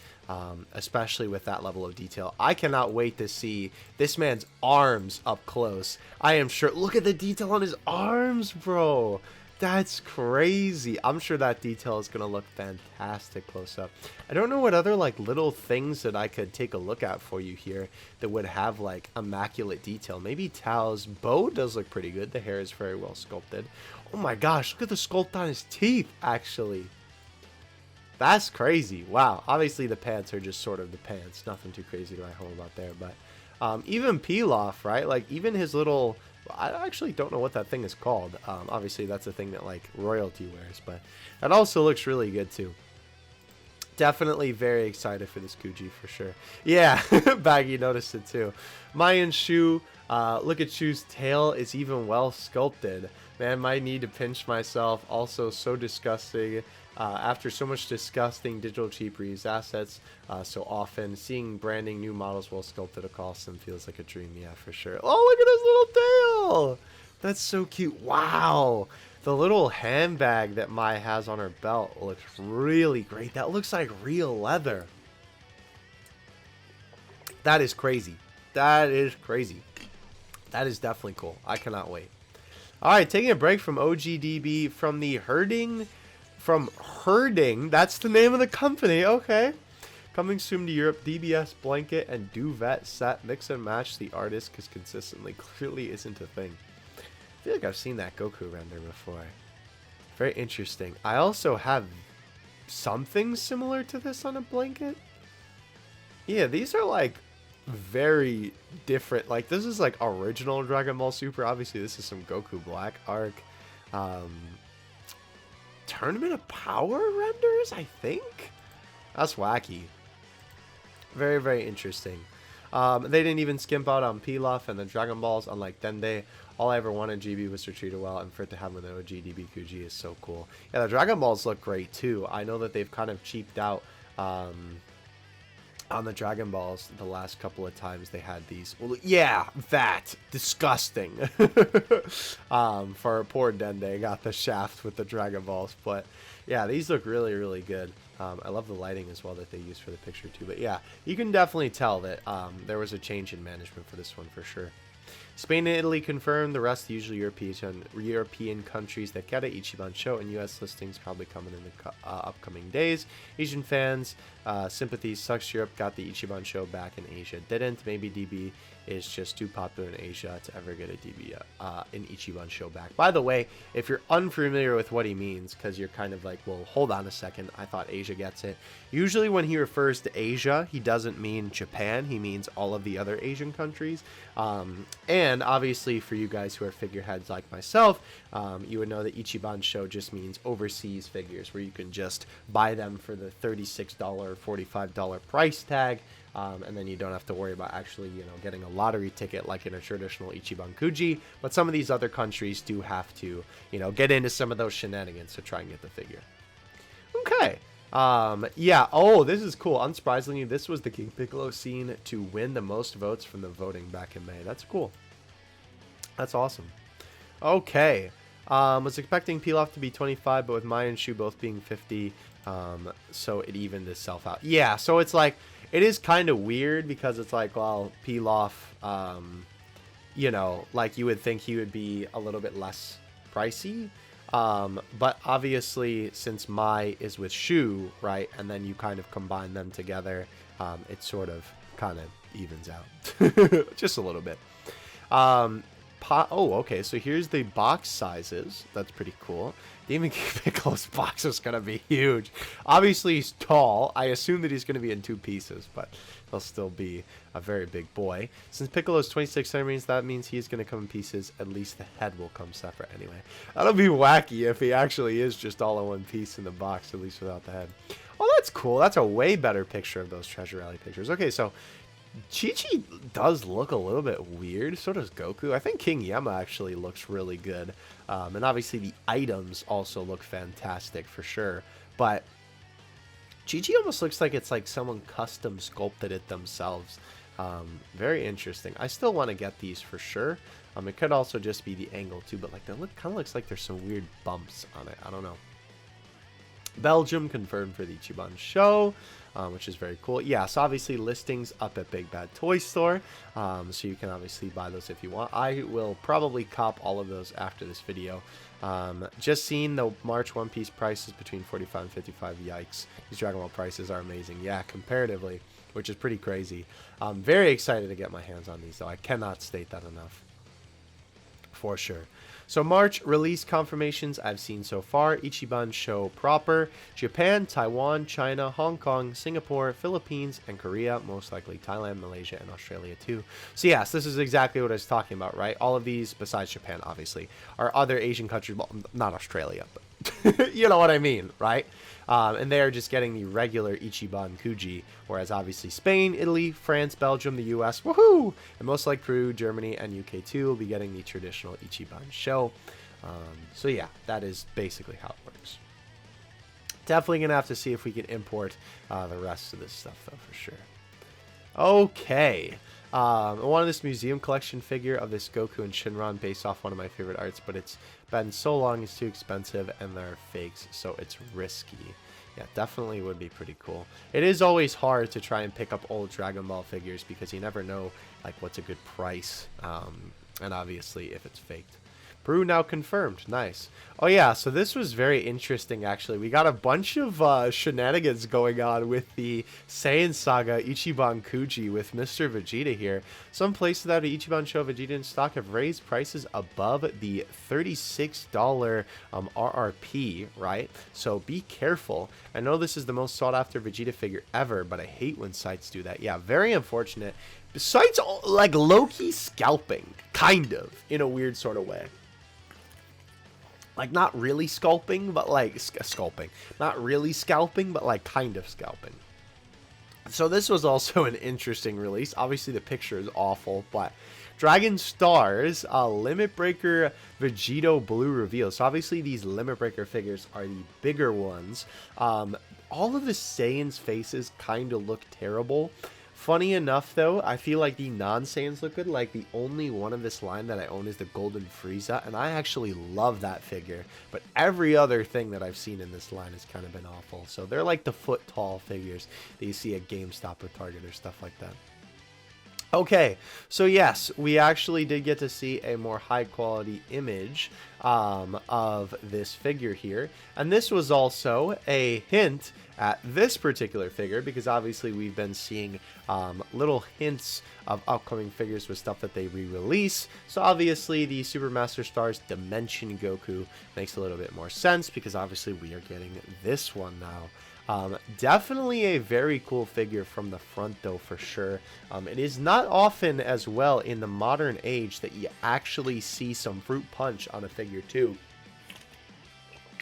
especially with that level of detail. I cannot wait to see this man's arms up close. I am sure. Look at the detail on his arms, bro. That's crazy. I'm sure that detail is going to look fantastic close up. I don't know what other like little things that I could take a look at for you here that would have like immaculate detail. Maybe Tao's bow does look pretty good. The hair is very well sculpted. Oh my gosh, look at the sculpt on his teeth actually. That's crazy. Wow. Obviously the pants are just sort of the pants. Nothing too crazy to write home about there. But even Pilaf, right? Like even his little... I actually don't know what that thing is called. Obviously, that's a thing that, like, royalty wears. But that also looks really good, too. Definitely very excited for this Kuji, for sure. Yeah, Baggy noticed it, too. Mai and Shu, look at Shu's tail. It's even well sculpted. Man, might need to pinch myself. Also, so disgusting. After so much disgusting digital cheap reuse assets so often, seeing branding new models well sculpted across them feels like a dream. Yeah, for sure. Oh, look at his little tail. That's so cute. Wow. The little handbag that Mai has on her belt looks really great. That looks like real leather. That is crazy. That is crazy. That is definitely cool. I cannot wait. All right, taking a break from OGDB from the herding... From Herding, that's the name of the company, okay. Coming soon to Europe, DBS blanket and duvet set. Mix and match the artist because consistently clearly isn't a thing. I feel like I've seen that Goku render before. Very interesting. I also have something similar to this on a blanket. Yeah, these are like very different. Like this is like original Dragon Ball Super. Obviously, this is some Goku Black arc. Tournament of Power renders, I think. That's wacky. Very, very interesting. They didn't even skimp out on Pilaf and the Dragon Balls, unlike Dende. All I ever wanted GB was to treat it well, and for it to have an OG DB Kuji is so cool. Yeah, the Dragon Balls look great too. I know that they've kind of cheaped out on the Dragon Balls the last couple of times they had these. Well, yeah, that. Disgusting. For poor Dende, got the shaft with the Dragon Balls. But, yeah, these look really, really good. I love the lighting as well that they use for the picture, too. But, yeah, you can definitely tell that there was a change in management for this one, for sure. Spain and Italy confirmed. The rest, usually European countries that get it. Ichiban show and U.S. listings probably coming in the upcoming days. Asian fans, sympathies. Sucks Europe got the Ichiban show back and Asia didn't. Maybe DB is just too popular in Asia to ever get a DB an Ichiban show back. By the way, if you're unfamiliar with what he means, because you're kind of like, well, hold on a second, I thought Asia gets it. Usually when he refers to Asia, he doesn't mean Japan. He means all of the other Asian countries. And obviously for you guys who are figureheads like myself, you would know that Ichiban show just means overseas figures where you can just buy them for the $36 or $45 price tag. And then you don't have to worry about actually, you know, getting a lottery ticket like in a traditional Ichiban Kuji. But some of these other countries do have to, you know, get into some of those shenanigans to try and get the figure. Okay. Yeah. Oh, this is cool. Unsurprisingly, this was the King Piccolo scene to win the most votes from the voting back in May. That's cool. That's awesome. Okay. Was expecting Pilaf to be 25, but with Mai and Shu both being 50, so it evened itself out. Yeah, so it's like, it is kind of weird because it's like, well, Pilaf, you know, like you would think he would be a little bit less pricey. But obviously, since Mai is with Shu, right, and then you kind of combine them together, it sort of kind of evens out just a little bit. Oh, okay, so here's the box sizes. That's pretty cool. Demon King Piccolo's box is going to be huge. Obviously, he's tall. I assume that he's going to be in 2 pieces, but he'll still be a very big boy. Since Piccolo is 26 centimeters, that means he's going to come in pieces. At least the head will come separate anyway. That'll be wacky if he actually is just all in one piece in the box, at least without the head. Oh, that's cool. That's a way better picture of those Treasure Rally pictures. Okay, so Chi-Chi does look a little bit weird. So does Goku. I think King Yama actually looks really good. And obviously the items also look fantastic for sure. But Chi-Chi almost looks like it's like someone custom sculpted it themselves. Very interesting. I still want to get these for sure. It could also just be the angle too. But like, that kind of looks like there's some weird bumps on it. I don't know. Belgium confirmed for the Ichiban show, which is very cool. Yeah, so obviously listings up at Big Bad Toy Store, so you can obviously buy those if you want. I will probably cop all of those after this video. Just seeing the March One Piece prices between 45 and 55, yikes. These Dragon Ball prices are amazing. Yeah, comparatively, which is pretty crazy. I'm very excited to get my hands on these, though. I cannot state that enough. For sure. So March release confirmations I've seen so far: Ichiban show proper, Japan, Taiwan, China, Hong Kong, Singapore, Philippines, and Korea, most likely Thailand, Malaysia, and Australia too. So yes, this is exactly what I was talking about, right? All of these, besides Japan, obviously, are other Asian countries, well, not Australia, but you know what I mean, right? And they are just getting the regular Ichiban Kuji, whereas obviously Spain, Italy, France, Belgium, the US, woohoo! And most like Peru, Germany, and UK too will be getting the traditional Ichiban show. So yeah, that is basically how it works. Definitely going to have to see if we can import the rest of this stuff, though, for sure. Okay. I wanted this museum collection figure of this Goku and Shinron based off one of my favorite arts, but it's been so long, it's too expensive, and they're fakes, so it's risky. Yeah, definitely would be pretty cool. It is always hard to try and pick up old Dragon Ball figures because you never know like what's a good price, and obviously if it's faked. Peru now confirmed. Nice. Oh yeah, so this was very interesting actually. We got a bunch of shenanigans going on with the Saiyan Saga Ichiban Kuji with Mr. Vegeta here. Some places that have an Ichiban show Vegeta in stock have raised prices above the $36 RRP, right? So be careful. I know this is the most sought after Vegeta figure ever, but I hate when sites do that. Yeah, very unfortunate. Sites like low-key scalping, kind of, in a weird sort of way. Like, not really scalping, but like, scalping. Not really scalping, but like, kind of scalping. So this was also an interesting release. Obviously, the picture is awful, but Dragon Stars, Limit Breaker Vegito Blue reveal. So obviously, these Limit Breaker figures are the bigger ones. All of the Saiyans' faces kind of look terrible. Funny enough, though, I feel like the non-Saiyans look good. Like, the only one of this line that I own is the Golden Frieza, and I actually love that figure. But every other thing that I've seen in this line has kind of been awful. So they're like the foot-tall figures that you see at GameStop or Target or stuff like that. Okay, so yes, we actually did get to see a more high-quality image of this figure here. And this was also a hint at this particular figure, because obviously we've been seeing little hints of upcoming figures with stuff that they re-release. So obviously the Super Master Stars Dimension Goku makes a little bit more sense, because obviously we are getting this one now. Definitely a very cool figure from the front, though, for sure. It is not often as well in the modern age that you actually see some fruit punch on a figure too.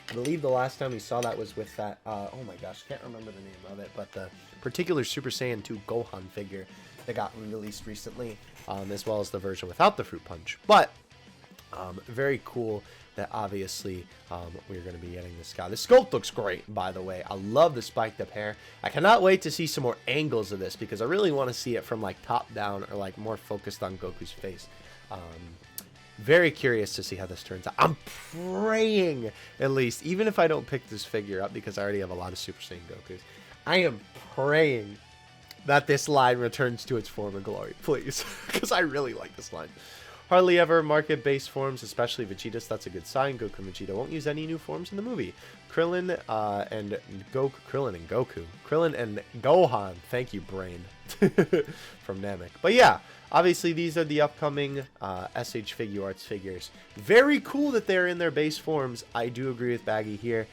I believe the last time we saw that was with that, oh my gosh, can't remember the name of it, but the particular Super Saiyan 2 Gohan figure that got released recently, as well as the version without the fruit punch. But very cool that obviously we're going to be getting this guy. The sculpt looks great, by the way. I love the spiked up hair. I cannot wait to see some more angles of this, because I really want to see it from like top down or like more focused on Goku's face. Very curious to see how this turns out. I'm praying, at least, even if I don't pick this figure up, because I already have a lot of Super Saiyan Gokus, I am praying that this line returns to its former glory, please, because I really like this line. hardly ever market base forms, especially Vegeta, so that's a good sign. Goku and Vegeta won't use any new forms in the movie. Krillin and Goku. Krillin and Gohan. Thank you, brain. From Namek. But yeah, obviously these are the upcoming SH Figuarts figures. Very cool that they're in their base forms. I do agree with Baggy here.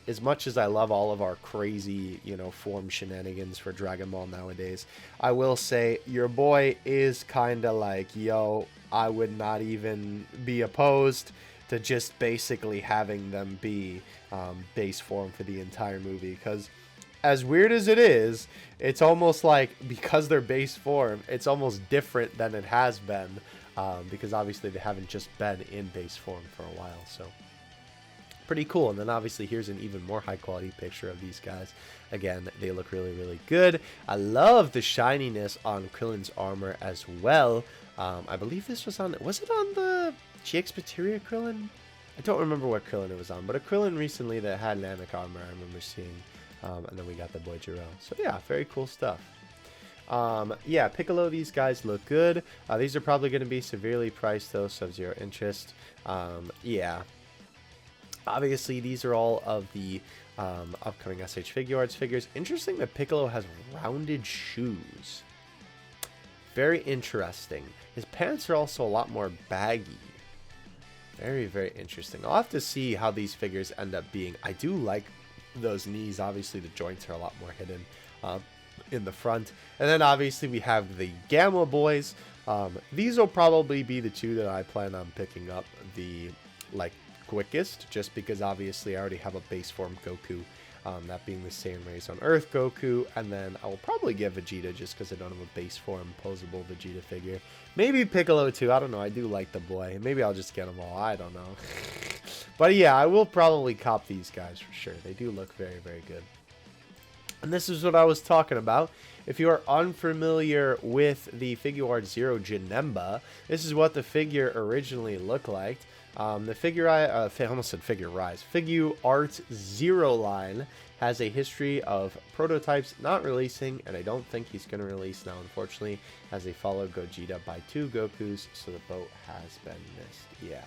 As much as I love all of our crazy, you know, form shenanigans for Dragon Ball nowadays, I will say your boy is kind of like, yo, I would not even be opposed to just basically having them be base form for the entire movie, because as weird as it is, it's almost like, because they're base form, it's almost different than it has been, because obviously they haven't just been in base form for a while, so pretty cool. And then obviously here's an even more high quality picture of these guys. Again, they look really, really good. I love the shininess on Krillin's armor as well. I believe this was it on the GX Materia Krillin? I don't remember what Krillin it was on, but a Krillin recently that had Namek armor I remember seeing. And then we got the boy Jiro. So yeah, very cool stuff. Yeah, Piccolo, these guys look good. These are probably going to be severely priced though, so zero interest. Yeah. Obviously, these are all of the upcoming SH Figuarts figures. Interesting that Piccolo has rounded shoes. Very interesting. His pants are also a lot more baggy. Very, very interesting. I'll have to see how these figures end up being. I do like those knees. Obviously, the joints are a lot more hidden in the front. And then obviously we have the Gamma Boys. These will probably be the two that I plan on picking up the quickest, just because obviously I already have a base form Goku, that being the Saiyan raised on Earth Goku, and then I will probably get Vegeta just because I don't have a base form posable Vegeta figure. Maybe Piccolo too, I don't know, I do like the boy. Maybe I'll just get them all, I don't know. But yeah, I will probably cop these guys for sure. They do look very, very good. And this is what I was talking about. If you are unfamiliar with the Figuarts Zero Janemba, this is what the figure originally looked like. The Figuarts Zero line has a history of prototypes not releasing, and I don't think he's going to release now, unfortunately, as they followed Gogeta by 2 Gokus, so the boat has been missed. Yeah.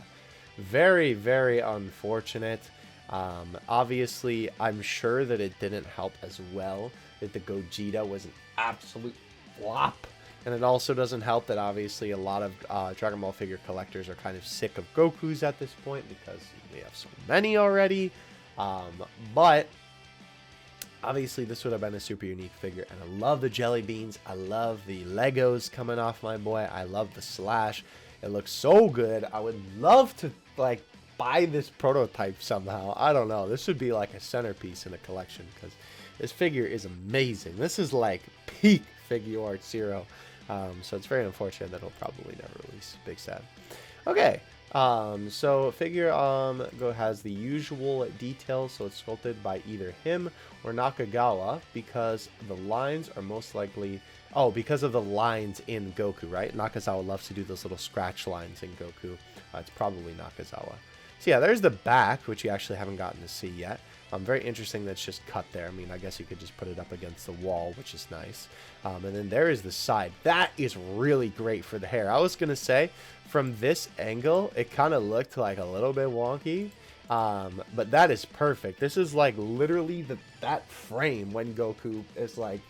Very, very unfortunate. Obviously, I'm sure that it didn't help as well that the Gogeta was an absolute flop. And it also doesn't help that obviously a lot of Dragon Ball figure collectors are kind of sick of Gokus at this point because we have so many already. But obviously this would have been a super unique figure. And I love the jelly beans. I love the Legos coming off my boy. I love the slash. It looks so good. I would love to buy this prototype somehow. I don't know. This would be like a centerpiece in a collection because this figure is amazing. This is like peak Figuarts Zero. So it's very unfortunate that it'll probably never release. Big sad. Okay. So figure has the usual details, so it's sculpted by either him or Nakazawa because the lines are most likely because of the lines in Goku, right? Nakazawa loves to do those little scratch lines in Goku. It's probably Nakazawa. So yeah, there's the back, which you actually haven't gotten to see yet. Very interesting that's just cut there. I mean, I guess you could just put it up against the wall, which is nice. And then there is the side. That is really great for the hair. I was going to say, from this angle, it kind of looked like a little bit wonky. But that is perfect. This is like literally that frame when Goku is like,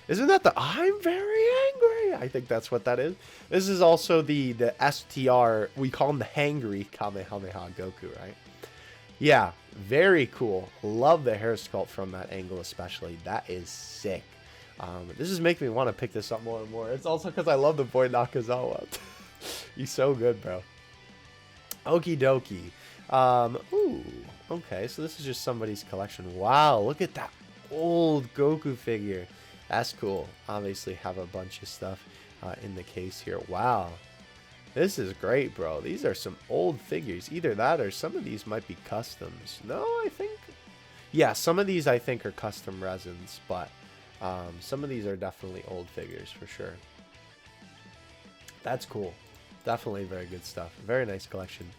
isn't that the I'm very angry? I think that's what that is. This is also the STR. We call him the Hangry Kamehameha Goku, right? Yeah, very cool. Love the hair sculpt from that angle especially. That is sick. This is making me want to pick this up more and more. It's also because I love the boy Nakazawa. He's so good, bro. Okie dokie. Ooh, okay, so this is just somebody's collection. Wow, look at that old Goku figure. That's cool. Obviously have a bunch of stuff in the case here. Wow. This is great, bro. These are some old figures. Either that or some of these might be customs. No, I think... Yeah, some of these I think are custom resins, but some of these are definitely old figures for sure. That's cool. Definitely very good stuff. Very nice collection.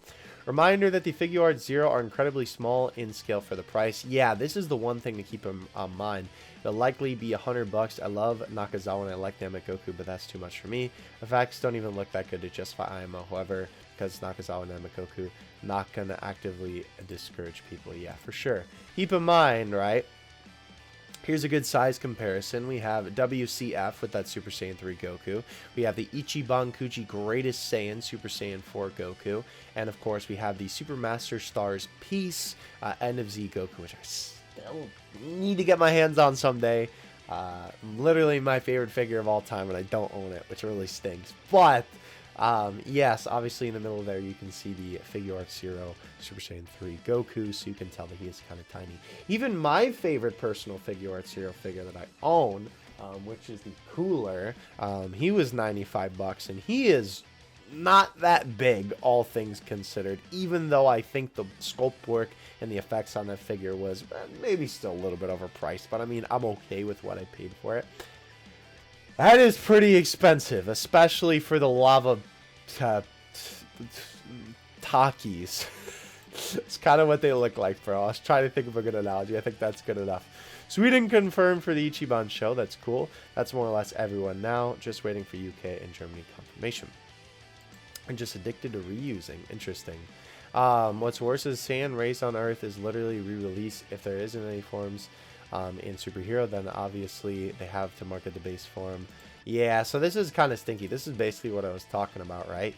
Reminder that the Figuarts Zero are incredibly small in scale for the price. Yeah, this is the one thing to keep in mind. It'll likely be $100. I love Nakazawa and I like NAMEK GOKU, but that's too much for me. The facts don't even look that good to justify IMO. However, because Nakazawa and NAMEK GOKU, not going to actively discourage people. Yeah, for sure. Keep in mind, right? Here's a good size comparison. We have WCF with that Super Saiyan 3 Goku. We have the Ichiban Kuji Greatest Saiyan Super Saiyan 4 Goku. And of course, we have the Super Master Stars Peace End of Z Goku, which I still need to get my hands on someday. Literally my favorite figure of all time, and I don't own it, which really stinks. But yes, obviously in the middle there you can see the Figuarts Zero Super Saiyan 3 Goku, so you can tell that he is kind of tiny. Even my favorite personal Figuarts Zero figure that I own, which is the Cooler, he was $95, and he is not that big, all things considered, even though I think the sculpt work and the effects on that figure was maybe still a little bit overpriced, but I mean, I'm okay with what I paid for it. That is pretty expensive, especially for the lava Takis. It's kind of what they look like, bro. I was trying to think of a good analogy. I think that's good enough. Sweden confirmed for the Ichiban show. That's cool. That's more or less everyone now. Just waiting for UK and Germany confirmation. I'm just addicted to reusing. Interesting. What's worse is Saiyan Race on Earth is literally re-released. If there isn't any forms in Superhero, then obviously they have to market the base form. Yeah, so this is kind of stinky. This is basically what I was talking about, right?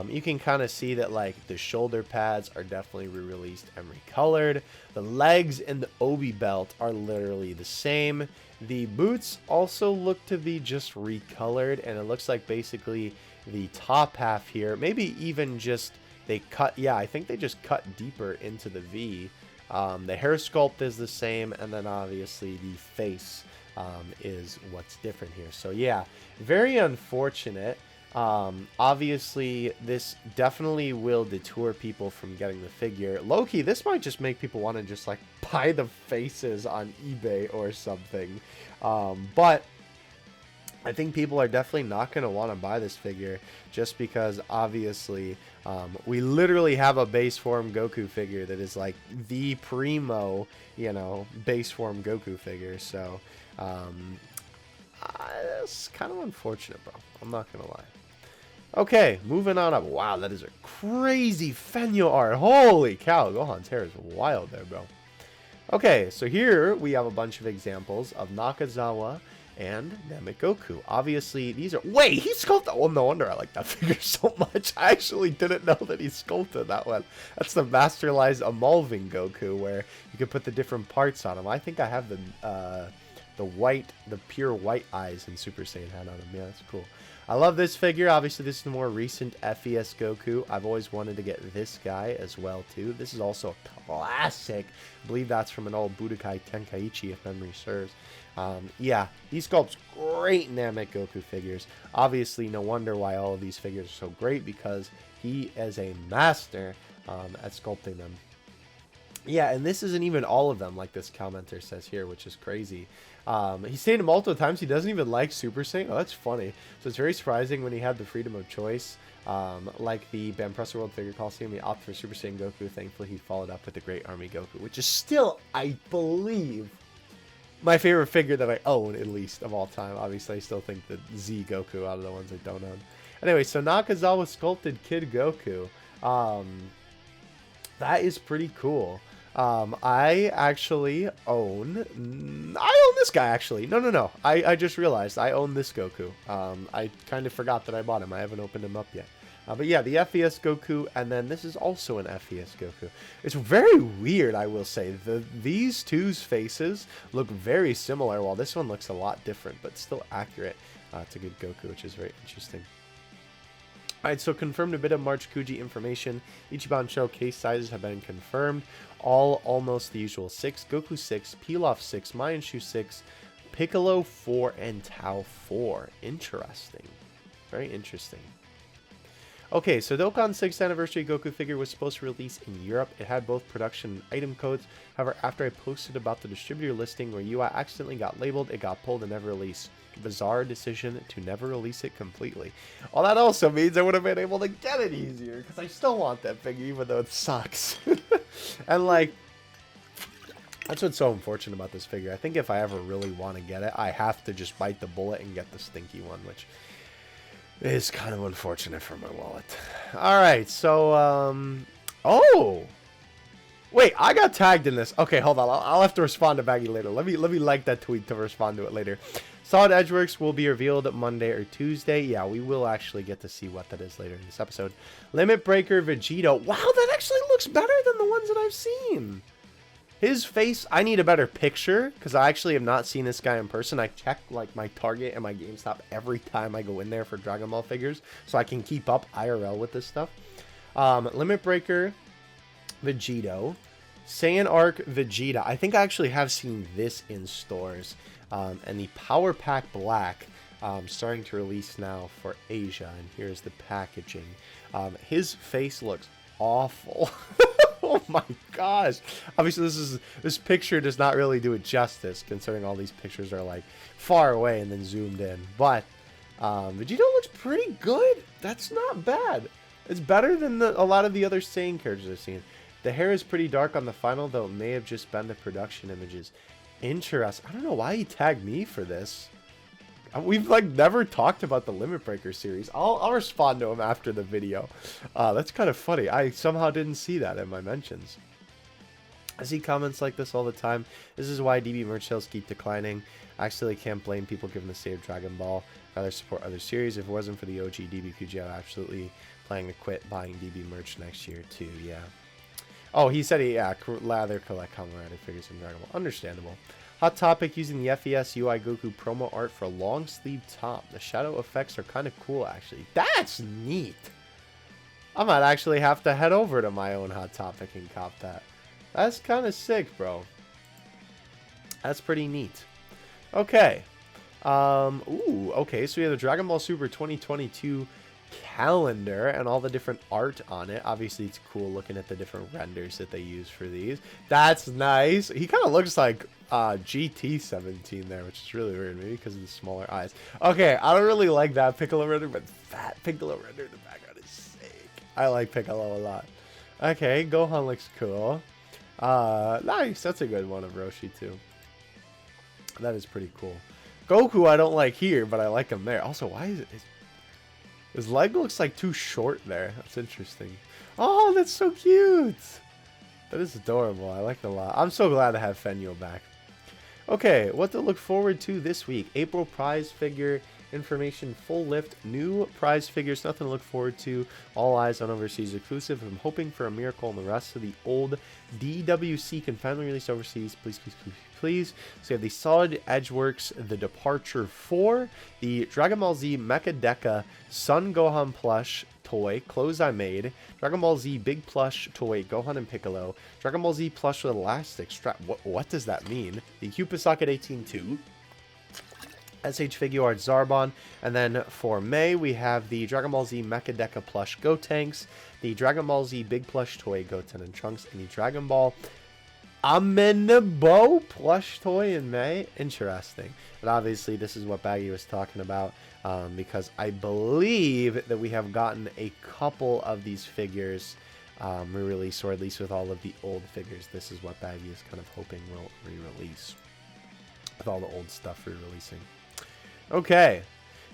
You can kind of see that like the shoulder pads are definitely re-released and recolored. The legs and the obi belt are literally the same. The boots also look to be just recolored, and it looks like basically the top half here, maybe even just they cut, yeah, I think they just cut deeper into the V. The hair sculpt is the same, and then obviously the face is what's different here. So yeah, very unfortunate. Obviously this definitely will deter people from getting the figure. Low-key, this might just make people want to just like buy the faces on eBay or something. But I think people are definitely not going to want to buy this figure just because obviously we literally have a base form Goku figure that is like the primo, you know, base form Goku figure. So it's kind of unfortunate, bro. I'm not going to lie. Okay, moving on up. Wow, that is a crazy Fenyo art. Holy cow, Gohan's hair is wild there, bro. Okay, so here we have a bunch of examples of Nakazawa and NAMEK GOKU. Obviously, these are... Wait, he sculpted... Oh, no wonder I like that figure so much. I actually didn't know that he sculpted that one. That's the masterized evolving Goku, where you can put the different parts on him. I think I have the white, the pure white eyes in Super Saiyan head on him. Yeah, that's cool. I love this figure. Obviously, this is the more recent Fps Goku. I've always wanted to get this guy as well, too. This is also a classic. I believe that's from an old Budokai Tenkaichi, if memory serves. Yeah, he sculpts great NAMEK GOKU figures. Obviously, no wonder why all of these figures are so great, because he is a master at sculpting them. Yeah, and this isn't even all of them, like this commenter says here, which is crazy. He's stated multiple times he doesn't even like Super Saiyan. Oh, that's funny. So it's very surprising when he had the freedom of choice. Like the Bampressa World Figure Coliseum, he opted for Super Saiyan Goku. Thankfully, he followed up with the Great Army Goku, which is still, I believe, my favorite figure that I own, at least, of all time. Obviously, I still think the Z Goku out of the ones I don't own. Anyway, so Nakazawa Sculpted Kid Goku. That is pretty cool. I actually own... I own this guy, actually. No. I just realized I own this Goku. I kind of forgot that I bought him. I haven't opened him up yet. But yeah, the Fps Goku, and then this is also an Fps Goku. It's very weird, I will say. These two's faces look very similar, while this one looks a lot different, but still accurate to Kid Goku, which is very interesting. Alright, so confirmed a bit of March Kuji information. Ichiban show case sizes have been confirmed. All almost the usual 6. Goku 6, Pilaf 6, Mayanshu 6, Piccolo 4, and Tao 4. Interesting. Very interesting. Okay, so Dokkan 6th Anniversary Goku figure was supposed to release in Europe. It had both production and item codes. However, after I posted about the distributor listing where UI accidentally got labeled, it got pulled and never released. Bizarre decision to never release it completely. Well, that also means I would have been able to get it easier, because I still want that figure even though it sucks. And like, that's what's so unfortunate about this figure. I think if I ever really want to get it, I have to just bite the bullet and get the stinky one, which is kind of unfortunate for my wallet. Alright, so, oh! Wait, I got tagged in this. Okay, hold on. I'll have to respond to Baggy later. Let me like that tweet to respond to it later. Solid Edgeworks will be revealed Monday or Tuesday. Yeah, we will actually get to see what that is later in this episode. Limit Breaker Vegito. Wow, that actually looks better than the ones that I've seen. His face, I need a better picture, because I actually have not seen this guy in person. I check like my Target and my GameStop every time I go in there for Dragon Ball figures, so I can keep up IRL with this stuff. Limit Breaker Vegito. Saiyan Arc Vegeta. I think I actually have seen this in stores. And the Power Pack Black starting to release now for Asia. And here's the packaging. His face looks awful. Oh my gosh. Obviously this picture does not really do it justice, considering all these pictures are like far away and then zoomed in. But Vegito looks pretty good. That's not bad. It's better than a lot of the other Saiyan characters I've seen. The hair is pretty dark on the final, though it may have just been the production images. Interesting. I don't know why he tagged me for this. We've like never talked about the Limit Breaker series. I'll respond to him after the video. That's kind of funny. I somehow didn't see that in my mentions. I see comments like this all the time. This is why DB merch sales keep declining. I actually can't blame people given the state of Dragon Ball. Rather support other series. If it wasn't for the OG DB QG, I'd absolutely planning to quit buying DB merch next year too. Yeah. Oh, he said he rather collect Kamen Rider figures in Dragon Ball. Understandable. Hot topic, using the Fps UI Goku promo art for a long sleeve top. The shadow effects are kind of cool, actually. That's neat. I might actually have to head over to my own Hot Topic and cop that. That's kind of sick, bro. That's pretty neat. Okay. Okay, so we have the Dragon Ball Super 2022 calendar and all the different art on it. Obviously, it's cool looking at the different renders that they use for these. That's nice. He kind of looks like GT17 there, which is really weird, maybe because of the smaller eyes. Okay, I don't really like that Piccolo render, but that Piccolo render in the background is sick. I like Piccolo a lot. Okay, Gohan looks cool. Nice. That's a good one of Roshi too. That is pretty cool. Goku I don't like here, but I like him there. Also, why is it... His leg looks like too short there. That's interesting. Oh, that's so cute. That is adorable. I like it a lot. I'm so glad to have Fenyo back. Okay, what to look forward to this week. April prize figure information, full lift, new prize figures, nothing to look forward to. All eyes on overseas exclusive. I'm hoping for a miracle and the rest of the old DWC can finally release overseas. Please, please, please, please. So we have the Solid Edgeworks, the Departure 4, the Dragon Ball Z Mecha Deca Sun Gohan plush toy, clothes I made, Dragon Ball Z big plush toy, Gohan and Piccolo, Dragon Ball Z plush with elastic strap. What does that mean? The Cupid Socket 18-2. SH Figuarts Zarbon, and then for May we have the Dragon Ball Z Mecha Deca plush Gotenks, the Dragon Ball Z big plush toy Goten and Trunks, and the Dragon Ball Amenabo plush toy in May. Interesting. And obviously this is what Baggy was talking about, because I believe that we have gotten a couple of these figures re-release, or at least with all of the old figures. This is what Baggy is kind of hoping will re-release, with all the old stuff re-releasing. Okay.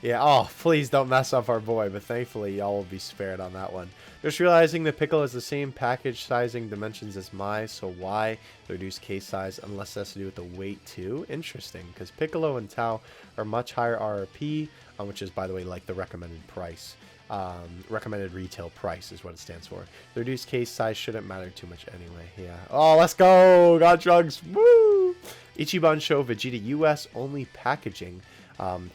Yeah, oh, please don't mess up our boy, but thankfully y'all will be spared on that one. Just realizing that Piccolo has the same package sizing dimensions as Mai, so why the reduced case size, unless it has to do with the weight too? Interesting, because Piccolo and Tao are much higher RRP, which is, by the way, like the recommended price. Recommended retail price is what it stands for. The reduced case size shouldn't matter too much anyway. Yeah. Oh, let's go! Got drugs! Woo! Ichiban show Vegeta US only packaging.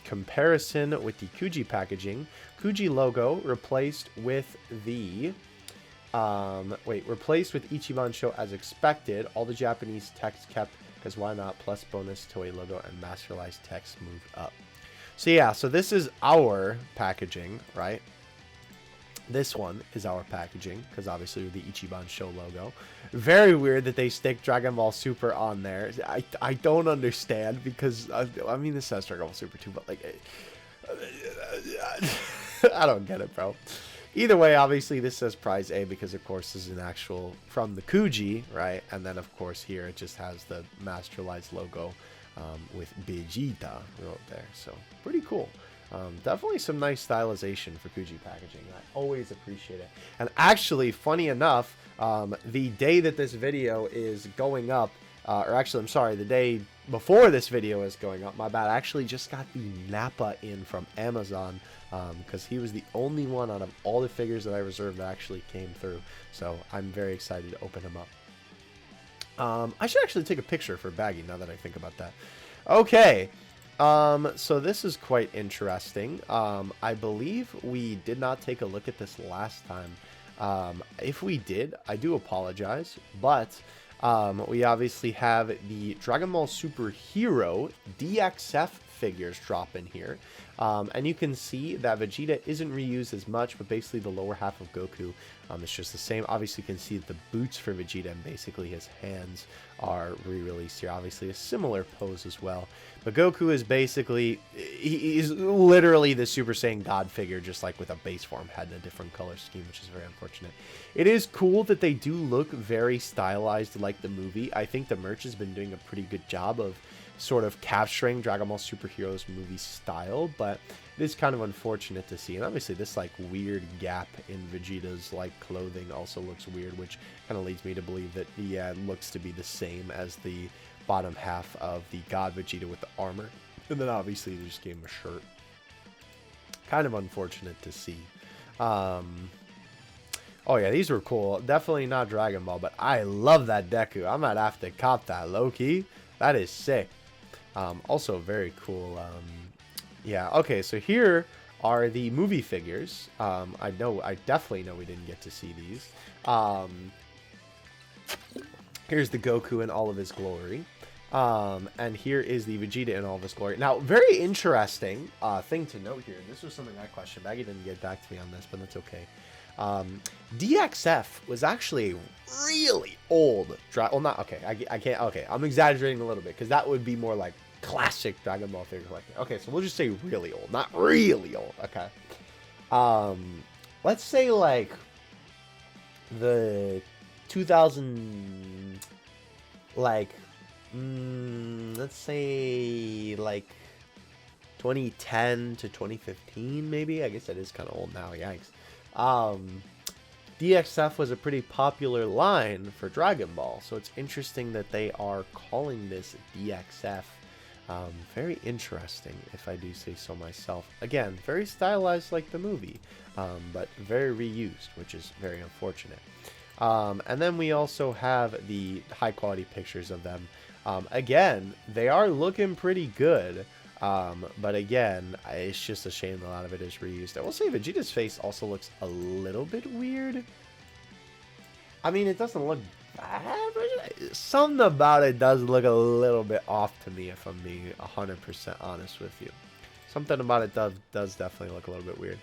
Comparison with the Kuji packaging. Kuji logo replaced with the replaced with Ichiban show as expected. All the Japanese text kept, because why not? Plus bonus toy logo and masterized text moved up. So yeah, so this is our packaging, right? This one is our packaging, because obviously the Ichiban show logo. Very weird that they stick Dragon Ball Super on there. I don't understand, because, I mean, this says Dragon Ball Super too, but, like, I don't get it, bro. Either way, obviously, this says Prize A, because, of course, this is an actual from the Kuji, right? And then, of course, here it just has the Masterlights logo with Vegeta wrote there. So, pretty cool. Definitely some nice stylization for Kuji packaging. I always appreciate it. And actually, funny enough, the day that this video is going up, or actually, I'm sorry, the day before this video is going up, my bad, I actually just got the Nappa in from Amazon, because he was the only one out of all the figures that I reserved that actually came through. So I'm very excited to open him up. I should actually take a picture for Baggy now that I think about that. Okay. So this is quite interesting. I believe we did not take a look at this last time. If we did, I do apologize, but we obviously have the Dragon Ball Super Hero DXF figures drop in here. And you can see that Vegeta isn't reused as much, but basically the lower half of Goku is just the same. Obviously, you can see that the boots for Vegeta and basically his hands are re-released here. Obviously, a similar pose as well. But Goku is basically, he's literally the Super Saiyan God figure, just like with a base form head and a different color scheme, which is very unfortunate. It is cool that they do look very stylized like the movie. I think the merch has been doing a pretty good job of sort of capturing Dragon Ball Super Heroes movie style, but it is kind of unfortunate to see. And obviously this like weird gap in Vegeta's like clothing also looks weird, which kind of leads me to believe that it looks to be the same as the bottom half of the God Vegeta with the armor. And then obviously they just gave him a shirt. Kind of unfortunate to see. Oh yeah, these were cool. Definitely not Dragon Ball, but I love that Deku. I might have to cop that low-key. That is sick. Also very cool. Yeah, okay, so here are the movie figures. I definitely know we didn't get to see these. Here's the Goku in all of his glory. And here is the Vegeta in all of his glory. Now, very interesting thing to note here. This was something I questioned. Baggy didn't get back to me on this, but that's okay. DXF was actually really old. Well, not okay. I can't. Okay, I'm exaggerating a little bit because that would be more like classic Dragon Ball figure collecting. Okay, so we'll just say really old, not really old. Okay. Let's say like the 2000, like, let's say like 2010 to 2015, maybe. I guess that is kind of old now. Yikes. DXF was a pretty popular line for Dragon Ball, so it's interesting that they are calling this DXF. Very interesting, if I do say so myself. Again, very stylized like the movie, but very reused, which is very unfortunate. And then we also have the high quality pictures of them. Again, they are looking pretty good. But again, it's just a shame a lot of it is reused. I will say Vegeta's face also looks a little bit weird. I mean, it doesn't look bad, but something about it does look a little bit off to me, if I'm being 100% honest with you. Something about it does definitely look a little bit weird.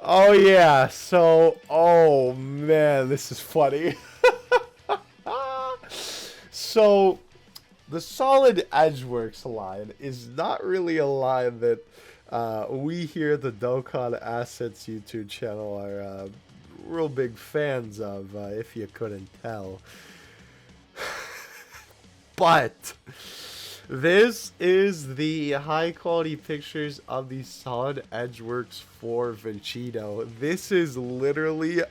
Oh yeah, so, oh man, this is funny. So, the Solid Edgeworks line is not really a line that we here at the Dokkan Assets YouTube channel are real big fans of, if you couldn't tell. But this is the high quality pictures of the Solid Edgeworks for Vegito. This is literally...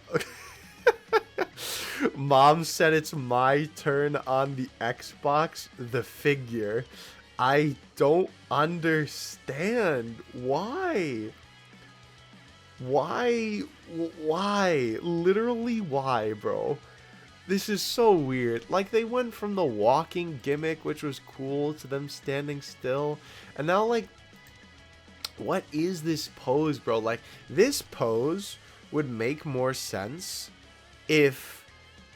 Mom said it's my turn on the Xbox, the figure. I don't understand. Why? Why? Why? Literally why, bro? This is so weird. Like, they went from the walking gimmick, which was cool, to them standing still. And now, like, what is this pose, bro? Like, this pose would make more sense if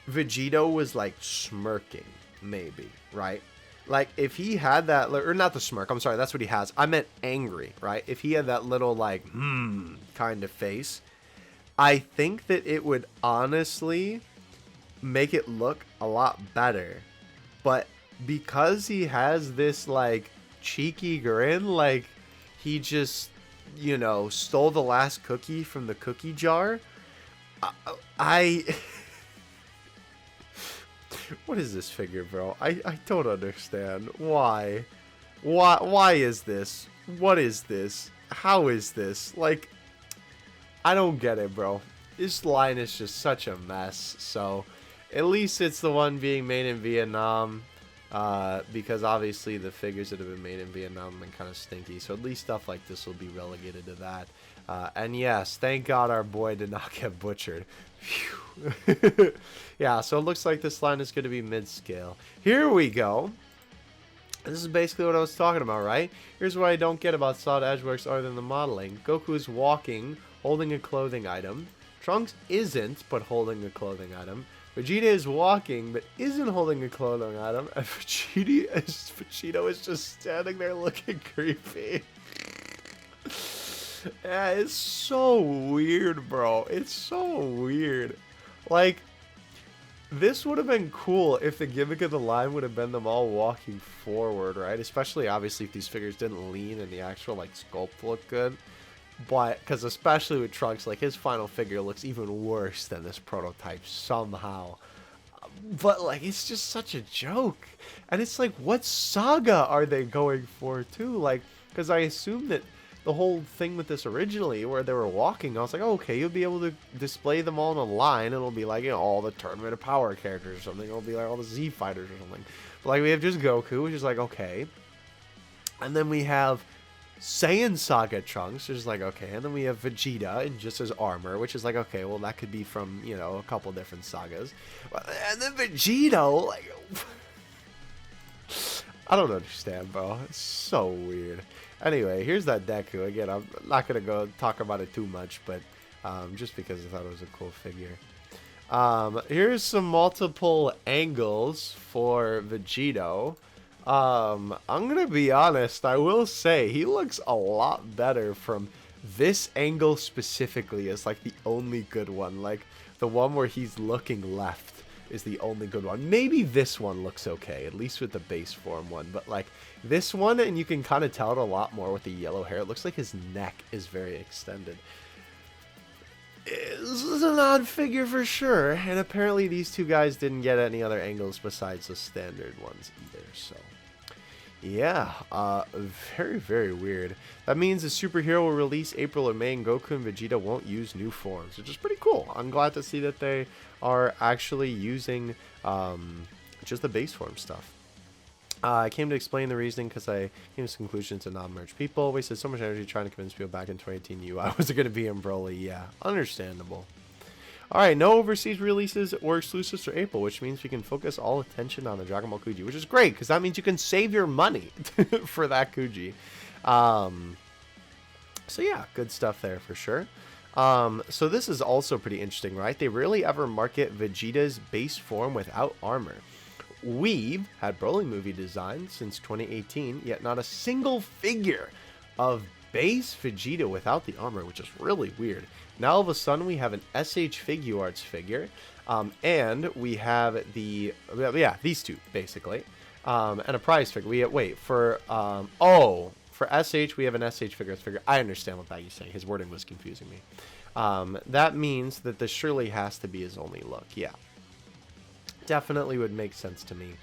Vegito was like smirking, maybe, right? Like if he had that, or not the smirk, I'm sorry, that's what he has. I meant angry, right? If he had that little like kind of face, I think that it would honestly make it look a lot better. But because he has this, like, cheeky grin, like, he just, you know, stole the last cookie from the cookie jar, I what is this figure, bro? I don't understand. Why is this? What is this? How is this? Like, I don't get it, bro. This line is just such a mess. So at least it's the one being made in Vietnam, because obviously the figures that have been made in Vietnam have been kind of stinky. So at least stuff like this will be relegated to that. And yes, thank God our boy did not get butchered. Phew. Yeah, so it looks like this line is going to be mid-scale. Here we go. This is basically what I was talking about, right? Here's what I don't get about Solid Edgeworks other than the modeling. Goku is walking, holding a clothing item. Trunks isn't, but holding a clothing item. Vegeta is walking, but isn't holding a clothing item. And Vegito is just standing there looking creepy. Yeah, it's so weird, bro. It's so weird. Like, this would have been cool if the gimmick of the line would have been them all walking forward, right? Especially, obviously, if these figures didn't lean and the actual, like, sculpt looked good. But, because especially with Trunks, like, his final figure looks even worse than this prototype somehow. But, like, it's just such a joke. And it's like, what saga are they going for, too? Like, because I assume that the whole thing with this originally, where they were walking, I was like, oh, okay, you'll be able to display them all in a line. It'll be like, you know, all the Tournament of Power characters or something. It'll be like all the Z Fighters or something. But, like, we have just Goku, which is like, okay. And then we have Saiyan Saga Trunks, which is like, okay. And then we have Vegeta in just his armor, which is like, okay, well, that could be from, you know, a couple different sagas. And then Vegito, like, I don't understand, bro. It's so weird. Anyway, here's that Deku. Again, I'm not going to go talk about it too much, but just because I thought it was a cool figure. Here's some multiple angles for Vegito. I'm going to be honest. I will say he looks a lot better from this angle specifically as like the only good one. Like the one where he's looking left is the only good one. Maybe this one looks okay, at least with the base form one. But like this one, and you can kind of tell it a lot more with the yellow hair. It looks like his neck is very extended. This is an odd figure for sure. And apparently these two guys didn't get any other angles besides the standard ones either. So yeah, very, very weird. That means the superhero will release April or May, and Goku and Vegeta won't use new forms, which is pretty cool. I'm glad to see that they are actually using just the base form stuff. I came to explain the reasoning because I came to some conclusions to non-merge people. Wasted so much energy trying to convince people back in 2018 UI wasn't going to be in Broly. Yeah, understandable. Alright, no overseas releases or exclusives for April, which means we can focus all attention on the Dragon Ball Kuji, which is great, because that means you can save your money for that Kuji. So yeah, good stuff there for sure. So this is also pretty interesting, right? They rarely ever market Vegeta's base form without armor. We've had Broly movie designs since 2018, yet not a single figure of base Vegeta without the armor, which is really weird. Now all of a sudden we have an SH Figuarts figure, and we have the, yeah, these two basically, and a prize figure. For SH we have an SH Figuarts figure. I understand what that is saying. His wording was confusing me. That means that this surely has to be his only look. Yeah, definitely would make sense to me.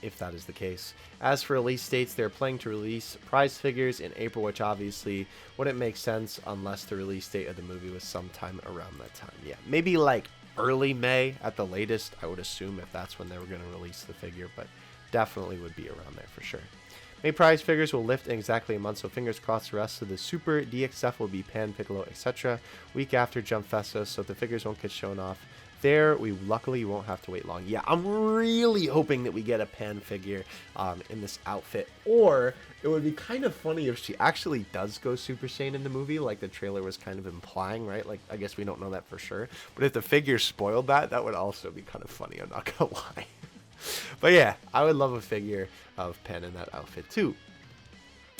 If that is the case. As for release dates, they're planning to release prize figures in April, which obviously wouldn't make sense unless the release date of the movie was sometime around that time. Yeah, maybe like early May at the latest, I would assume, if that's when they were going to release the figure, but definitely would be around there for sure. May prize figures will lift in exactly a month, so fingers crossed the rest of the Super DXF will be Pan, Piccolo, etc. week after Jump Festa, so the figures won't get shown off there. We luckily won't have to wait long. Yeah, I'm really hoping that we get a Pan figure in this outfit, or it would be kind of funny if she actually does go Super Saiyan in the movie, like the trailer was kind of implying, right? Like, I guess we don't know that for sure, but if the figure spoiled that, that would also be kind of funny, I'm not gonna lie. But yeah, I would love a figure of Pan in that outfit too.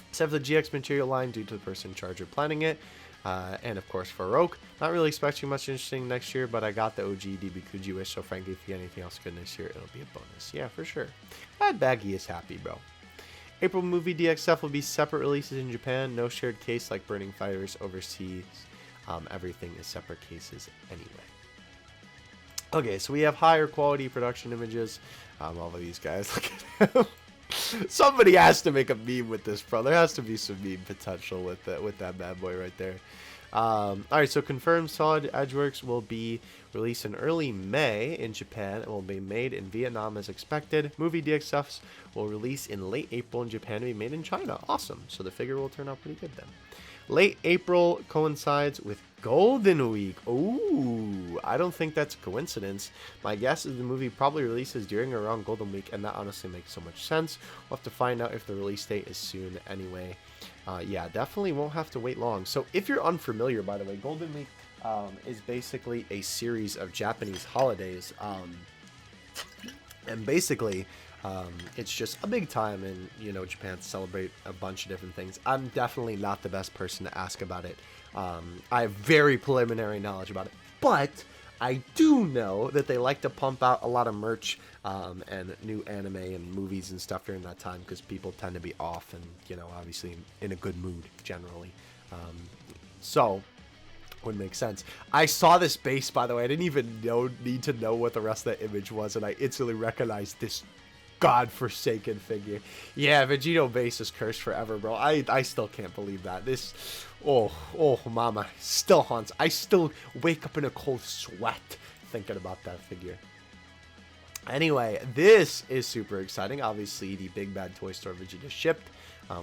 Except for the GX material line, due to the person in charge of planning it. And of course Farouk. Not really expecting much interesting next year, but I got the OG DB Kuji wish, so frankly, if you get anything else good this year, it'll be a bonus. Yeah, for sure. Glad Baggy is happy, bro. April movie DXF will be separate releases in Japan. No shared case like Burning Fighters overseas. Everything is separate cases anyway. Okay, so we have higher quality production images. All of these guys, look at him. Somebody has to make a meme with this, bro. There has to be some meme potential with that bad boy right there. Alright, so confirmed Solid Edgeworks will be released in early May in Japan and will be made in Vietnam as expected. Movie DXFs will release in late April in Japan and be made in China. Awesome. So the figure will turn out pretty good then. Late April coincides with Golden Week. Ooh, I don't think that's a coincidence. My guess is the movie probably releases during or around Golden Week, and that honestly makes so much sense. We'll have to find out if the release date is soon anyway. Yeah, definitely won't have to wait long. So if you're unfamiliar, by the way, Golden Week is basically a series of Japanese holidays. And basically, it's just a big time in, you know, Japan to celebrate a bunch of different things. I'm definitely not the best person to ask about it. I have very preliminary knowledge about it, but I do know that they like to pump out a lot of merch and new anime and movies and stuff during that time because people tend to be off and, you know, obviously in a good mood generally. So would make sense. I saw this base, by the way. I didn't even need to know what the rest of that image was, and I instantly recognized this godforsaken figure. Yeah, Vegito base is cursed forever, bro. I still can't believe that. This, oh mama, still haunts. I still wake up in a cold sweat thinking about that figure. Anyway, this is super exciting. Obviously, the Big Bad Toy Store Vegeta shipped,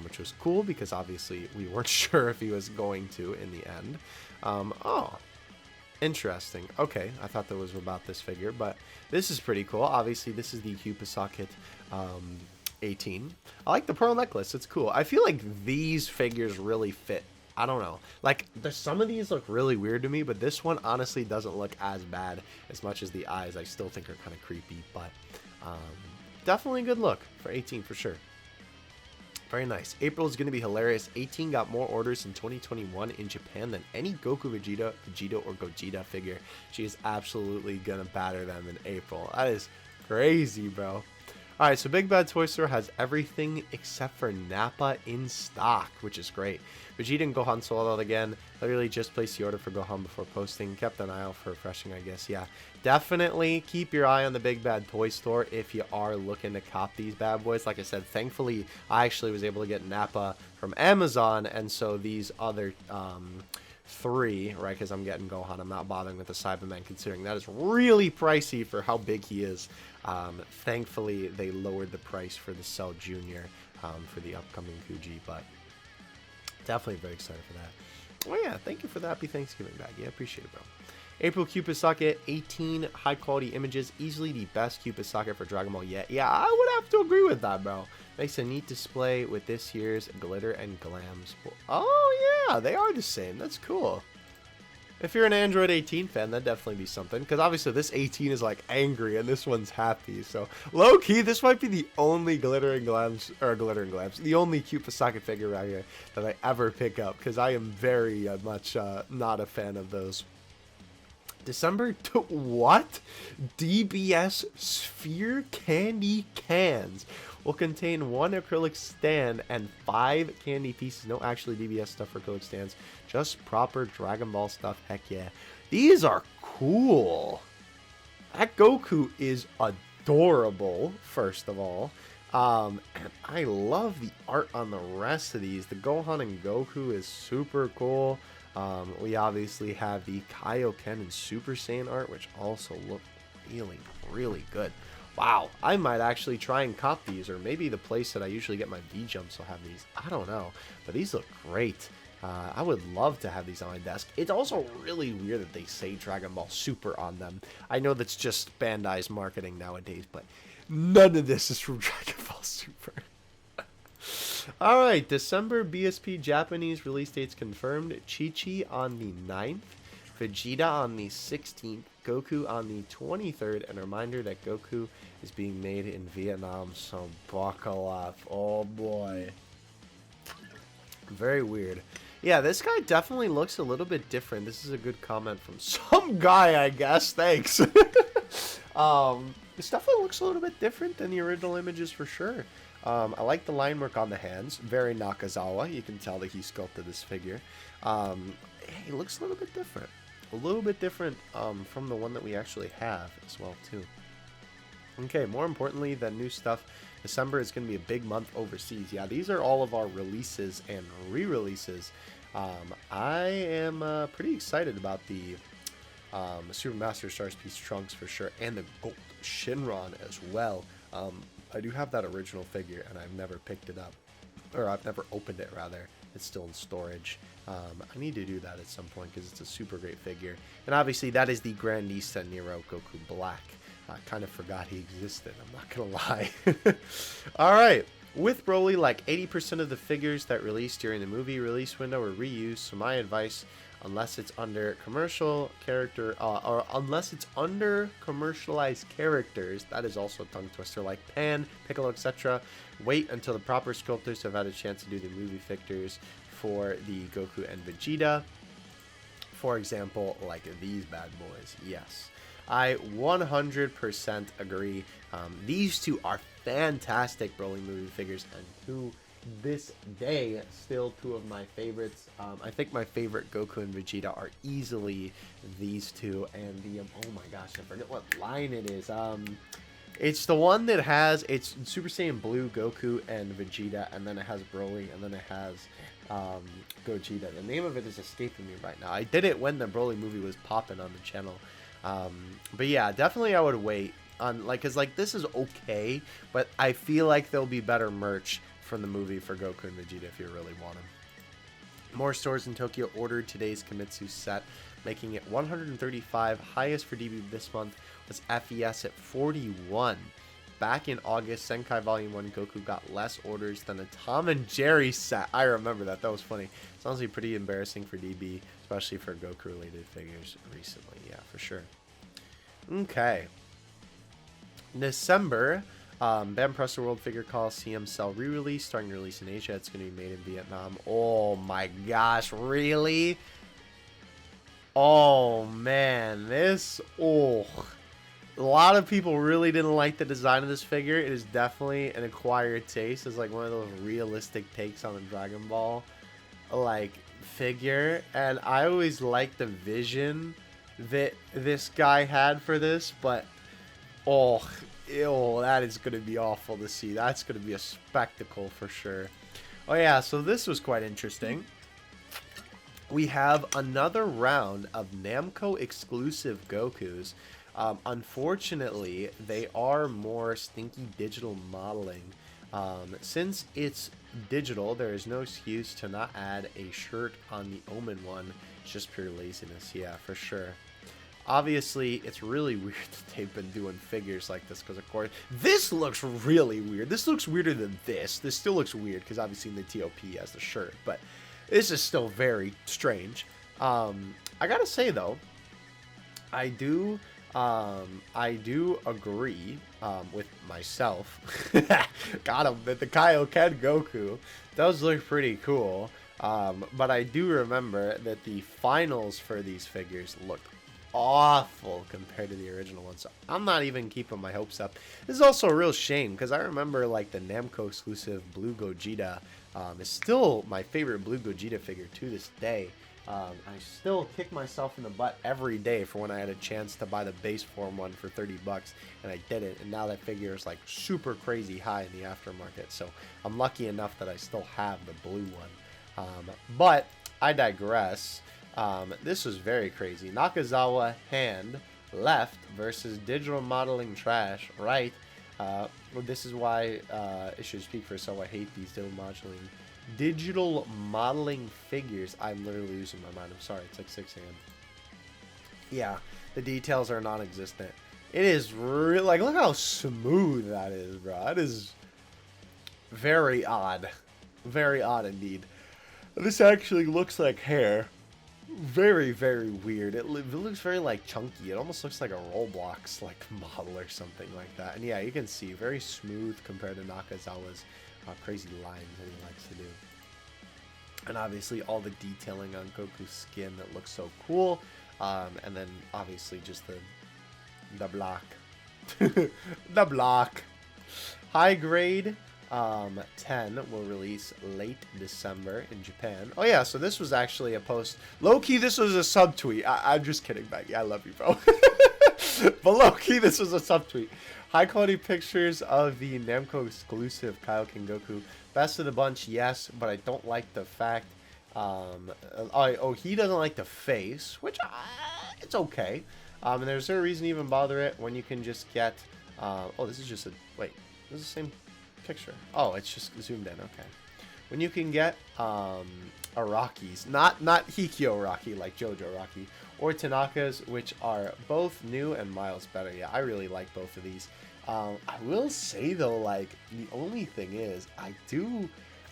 which was cool because obviously we weren't sure if he was going to in the end. Oh, interesting. Okay, I thought that was about this figure, but this is pretty cool. Obviously, this is the Cupid Socket 18. I like the pearl necklace. It's cool. I feel like these figures really fit. I don't know. Like, some of these look really weird to me, but this one honestly doesn't look as bad as much as the eyes I still think are kind of creepy, but definitely a good look for 18 for sure. Very nice. April is going to be hilarious. 18 got more orders in 2021 in Japan than any Goku, Vegeta, or Gogeta figure. She is absolutely going to batter them in April. That is crazy, bro. Alright, so Big Bad Toy Store has everything except for Nappa in stock, which is great. Vegeta and Gohan sold out again. Literally just placed the order for Gohan before posting. Kept an eye out for refreshing, I guess. Yeah, definitely keep your eye on the Big Bad Toy Store if you are looking to cop these bad boys. Like I said, thankfully, I actually was able to get Nappa from Amazon, and so these other three, right, because I'm getting Gohan, I'm not bothering with the Cyberman, considering that is really pricey for how big he is. Thankfully, they lowered the price for the Cell Jr. For the upcoming Kuji, but definitely very excited for that. Oh yeah, thank you for the happy Thanksgiving bag. Yeah, appreciate it, bro. April Cupid Socket, 18 high quality images, easily the best Cupid Socket for Dragon Ball yet. Yeah, I would have to agree with that, bro. Makes a neat display with this year's glitter and glams. Oh yeah, they are the same. That's cool. If you're an Android 18 fan, that'd definitely be something. Because obviously this 18 is like angry and this one's happy. So low key, this might be the only glittering glams, the only Cupid Socket figure right here that I ever pick up. Because I am very much not a fan of those. December to what? DBS Sphere Candy Cans will contain 1 acrylic stand and 5 candy pieces. No actually DBS stuff for acrylic stands, just proper Dragon Ball stuff. Heck yeah. These are cool. That Goku is adorable, first of all. And I love the art on the rest of these. The Gohan and Goku is super cool. We obviously have the Kaioken and Super Saiyan art, which also look really, really good. Wow, I might actually try and cop these, or maybe the place that I usually get my V-Jumps will have these. I don't know, but these look great. I would love to have these on my desk. It's also really weird that they say Dragon Ball Super on them. I know that's just Bandai's marketing nowadays, but none of this is from Dragon Ball Super. Alright, December BSP Japanese release dates confirmed. Chi-Chi on the 9th, Vegeta on the 16th, Goku on the 23rd, and a reminder that Goku is being made in Vietnam, so buckle up. Oh boy. Very weird. Yeah, this guy definitely looks a little bit different. This is a good comment from some guy, I guess. Thanks. This definitely looks a little bit different than the original images for sure. I like the line work on the hands. Very Nakazawa. You can tell that he sculpted this figure. He looks a little bit different. A little bit different from the one that we actually have as well, too. Okay, more importantly than new stuff, December is going to be a big month overseas. Yeah, these are all of our releases and re-releases. I am pretty excited about the Super Master Stars Piece Trunks for sure, and the Gold Shinron as well. I do have that original figure, and I've never picked it up. Or I've never opened it, rather. It's still in storage. I need to do that at some point, because it's a super great figure. And obviously, that is the Grandista Nero Goku Black. I kind of forgot he existed, I'm not going to lie. Alright, with Broly, like 80% of the figures that released during the movie release window were reused, so my advice, unless it's under commercial character, or unless it's under commercialized characters, that is also a tongue twister, like Pan, Piccolo, etc., wait until the proper sculptors have had a chance to do the movie figures for the Goku and Vegeta. For example, like these bad boys, yes. I 100% agree. These two are fantastic Broly movie figures, and to this day, still two of my favorites. I think my favorite Goku and Vegeta are easily these two, and the, oh my gosh, I forget what line it is. It's the one that has, it's Super Saiyan Blue Goku and Vegeta, and then it has Broly, and then it has Gogeta. The name of it is escaping me right now. I did it when the Broly movie was popping on the channel. But yeah, definitely I would wait on, like, cause like this is okay, but I feel like there'll be better merch from the movie for Goku and Vegeta if you really want them. More stores in Tokyo ordered today's Kimitsu set, making it 135. Highest for DB this month was FES at 41. Back in August, Senkai Volume 1 Goku got less orders than a Tom and Jerry set. I remember that. That was funny. It's honestly pretty embarrassing for DB, especially for Goku-related figures recently. Yeah, for sure. Okay. December, Bam Presser World Figure Coliseum Cell re-release, starting to release in Asia. It's going to be made in Vietnam. Oh my gosh, really? Oh man, this, oh. A lot of people really didn't like the design of this figure. It is definitely an acquired taste. It's like one of those realistic takes on a Dragon Ball like figure, and I always liked the vision that this guy had for this, but oh, ew, that is going to be awful to see. That's going to be a spectacle for sure. Oh yeah, so this was quite interesting. We have another round of Namco exclusive Gokus. Unfortunately, they are more stinky digital modeling. Since it's digital, there is no excuse to not add a shirt on the Omen one. It's just pure laziness, yeah, for sure. Obviously, it's really weird that they've been doing figures like this, because of course, this looks really weird. This looks weirder than this. This still looks weird, because obviously in the TOP has the shirt, but this is still very strange. I gotta say, though, I do agree with myself. Got him. That the Kaioken Goku does look pretty cool. But I do remember that the finals for these figures looked awful compared to the original one. So I'm not even keeping my hopes up. This is also a real shame, because I remember like the Namco exclusive Blue Gogeta is still my favorite Blue Gogeta figure to this day. I still kick myself in the butt every day for when I had a chance to buy the base form one for 30 bucks, and I didn't, and now that figure is like super crazy high in the aftermarket, so I'm lucky enough that I still have the blue one. But I digress. This was very crazy. Nakazawa hand left versus digital modeling trash right. Well, this is why it should speak for itself. I hate these digital modeling figures. I'm literally losing my mind. I'm sorry. It's like 6 a.m. Yeah, the details are non-existent. It is really, like, look how smooth that is, bro. That is very odd. Very odd indeed. This actually looks like hair. Very, very weird. It looks very, like, chunky. It almost looks like a Roblox, like, model or something like that. And yeah, you can see, very smooth compared to Nakazawa's crazy lines that he likes to do. And obviously all the detailing on Goku's skin that looks so cool. And then obviously just the block. The block. High grade 10 will release late December in Japan. Oh yeah, so this was actually a post. Low-key, this was a subtweet. I'm just kidding, Maggie. I love you, bro. But low-key, this was a subtweet. High quality pictures of the Namco exclusive Kaioken Goku. Best of the bunch, yes, but I don't like the fact. He doesn't like the face, which it's okay. And there's no reason to even bother it when you can just get. Oh, this is just a wait. This is the same picture. Oh, it's just zoomed in. Okay. When you can get Araki's, not Hikyo Araki like Jojo Araki, or Tanaka's, which are both new and miles better. Yeah, I really like both of these. I will say though, like the only thing is, I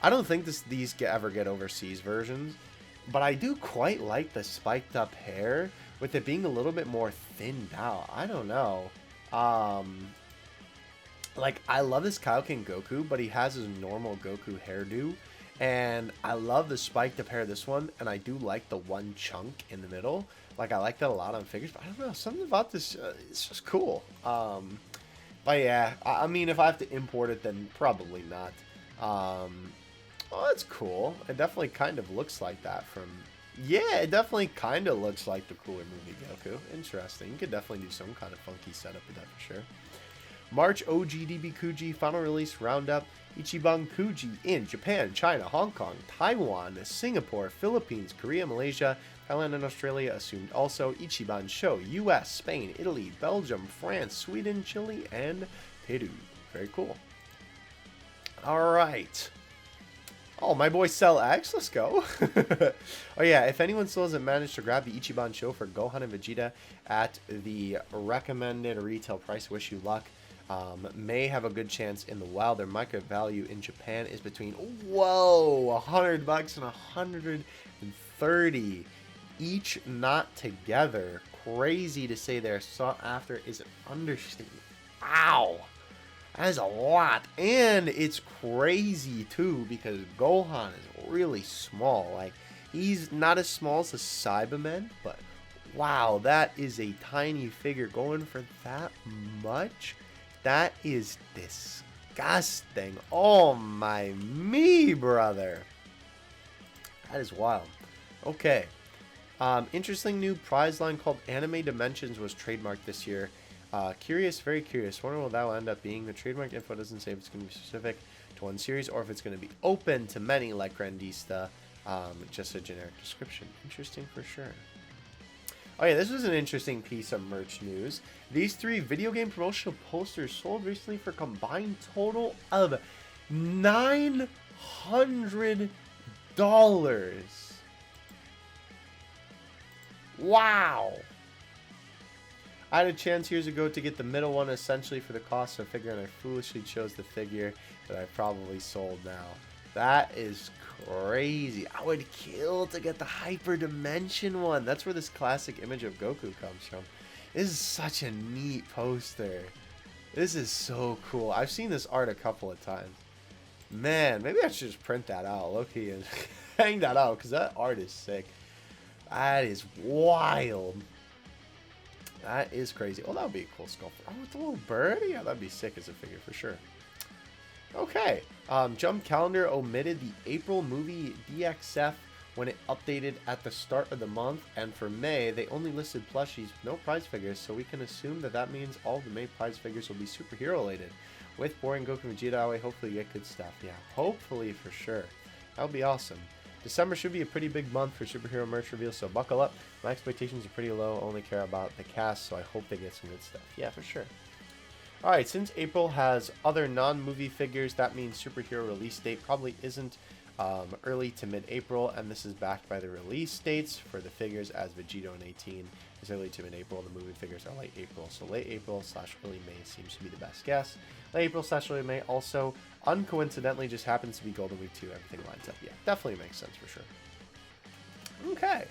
don't think these ever get overseas versions, but I do quite like the spiked up hair with it being a little bit more thinned out. I don't know. Like I love this Kaioken Goku, but he has his normal Goku hairdo. And I love the spiked up hair of this one, and I do like the one chunk in the middle. Like I like that a lot on figures, but I don't know, something about this, it's just cool. But yeah, I mean, if I have to import it, then probably not. Oh, that's cool. It definitely kind of looks like that from... Yeah, it definitely kind of looks like the cooler movie Goku. Interesting. You could definitely do some kind of funky setup with that for sure. March OGDB Kuji final release roundup. Ichiban Kuji in Japan, China, Hong Kong, Taiwan, Singapore, Philippines, Korea, Malaysia, Thailand, and Australia assumed also. Ichiban show US, Spain, Italy, Belgium, France, Sweden, Chile, and Peru. Very cool. Alright. Oh, my boy Cell X, let's go. Oh yeah, if anyone still hasn't managed to grab the Ichiban show for Gohan and Vegeta at the recommended retail price, wish you luck. May have a good chance in the wild. Their market value in Japan is between, whoa, $100 and $130 each, not together. Crazy to say they're sought after is an understatement. Ow, that is a lot. And it's crazy too because Gohan is really small. Like, he's not as small as the Cybermen, but wow, that is a tiny figure going for that much. That is disgusting. Oh my me, brother. That is wild. Okay. Interesting new prize line called Anime Dimensions was trademarked this year. Curious, very curious. Wonder what that will end up being. The trademark info doesn't say if it's going to be specific to one series or if it's going to be open to many like Grandista. Just a generic description. Interesting for sure. Oh yeah, this was an interesting piece of merch news. These 3 video game promotional posters sold recently for a combined total of $900. Wow. I had a chance years ago to get the middle one essentially for the cost of a figure, and I foolishly chose the figure that I probably sold now. That is crazy. I would kill to get the Hyper Dimension one. That's where this classic image of Goku comes from. This is such a neat poster. This is so cool. I've seen this art a couple of times. Man, maybe I should just print that out, low-key, and hang that out, because that art is sick. That is wild. That is crazy. Oh, that would be a cool sculpture. Oh, with the little bird? Yeah, that'd be sick as a figure for sure. Okay. Jump Calendar omitted the April movie DXF when it updated at the start of the month, and for May, they only listed plushies, no prize figures, so we can assume that that means all the May prize figures will be superhero related. With boring Goku and Vegeta away, hopefully you get good stuff. Yeah, hopefully for sure. That would be awesome. December should be a pretty big month for superhero merch reveals, so buckle up. My expectations are pretty low, only care about the cast, so I hope they get some good stuff. Yeah, for sure. Alright, since April has other non-movie figures, that means superhero release date probably isn't early to mid-April, and this is backed by the release dates for the figures, as Vegito in 18 is early to mid-April. The movie figures are late April, so late April / early May seems to be the best guess. Late April / early May also, uncoincidentally, just happens to be Golden Week 2. Everything lines up. Yeah, definitely makes sense for sure. Okay.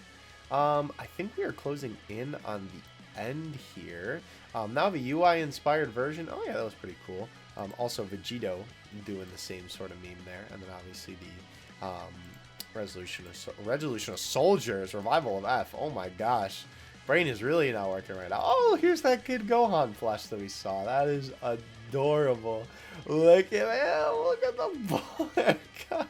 I think we are closing in on the end here. Now the UI inspired version. Oh yeah, that was pretty cool. Also Vegito doing the same sort of meme there, and then obviously the Resolution of Soldiers, Revival of F. Oh my gosh. Brain is really not working right now. Oh, here's that Kid Gohan flesh that we saw. That is adorable. Look at him. Look at the boy. God.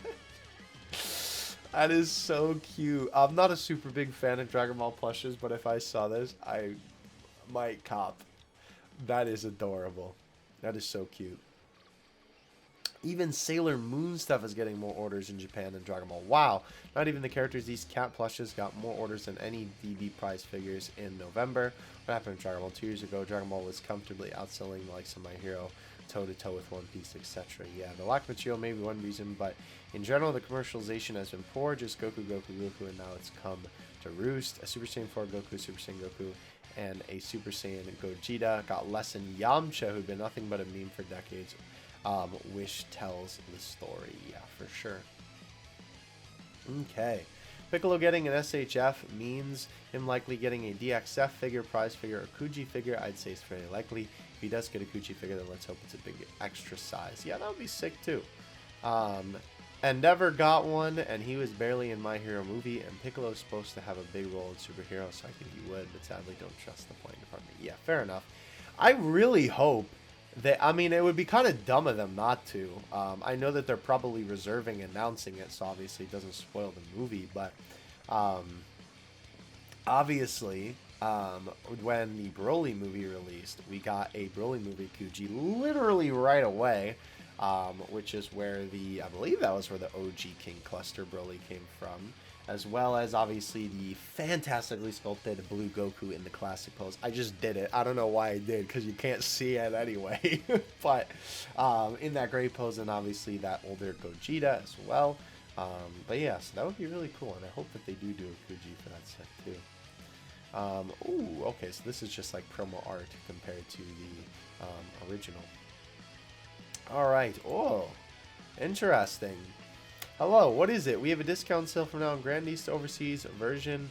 That is so cute. I'm not a super big fan of Dragon Ball plushes, but if I saw this, I might cop. That is adorable. That is so cute. Even Sailor Moon stuff is getting more orders in Japan than Dragon Ball. Wow. Not even the characters. These cat plushes got more orders than any DB prize figures in November. What happened to Dragon Ball 2 years ago? Dragon Ball was comfortably outselling the likes of My Hero, toe-to-toe with One Piece, etc. Yeah, the lack of material may be one reason, but in general, the commercialization has been poor. Just Goku, Goku, Goku, and now it's come to roost. A Super Saiyan 4 Goku, Super Saiyan Goku, and a Super Saiyan Gogeta got less than Yamcha, who'd been nothing but a meme for decades. Which tells the story, yeah, for sure. Okay. Piccolo getting an SHF means him likely getting a DXF figure, prize figure, or Kuji figure. I'd say it's fairly likely. If he does get a Kuji figure, then let's hope it's a big extra size. Yeah, that would be sick too. Endeavor got one, and he was barely in My Hero movie, and Piccolo's supposed to have a big role in Superhero, so I think he would, but sadly don't trust the playing department. Yeah, fair enough. I really hope that, I mean, it would be kind of dumb of them not to. I know that they're probably reserving announcing it, so obviously it doesn't spoil the movie, but obviously when the Broly movie released, we got a Broly movie Kuji literally right away, which is where I believe that was where the OG King Cluster Broly came from, as well as obviously the fantastically sculpted blue Goku in the classic pose. I just did it. I don't know why I did, because you can't see it anyway. But in that gray pose, and obviously that older Gogeta as well. But yeah, so that would be really cool, and I hope that they do a Kuji for that set too. Ooh, okay, so this is just like promo art compared to the original. Alright, oh, interesting. Hello, what is it? We have a discount sale from now on Grand East Overseas version.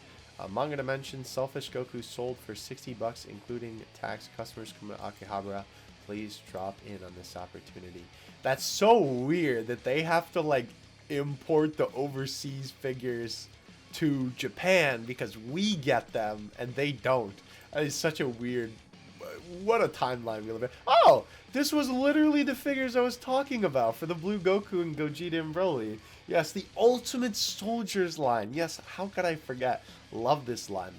Manga Dimension Selfish Goku sold for $60, including tax. Customers come to Akihabara. Please drop in on this opportunity. That's so weird that they have to like import the overseas figures to Japan because we get them and they don't. That is such a weird... What a timeline we live in. Oh! This was literally the figures I was talking about for the blue Goku and Gogeta and Broly. Yes, the Ultimate Soldiers line. Yes, how could I forget? Love this line.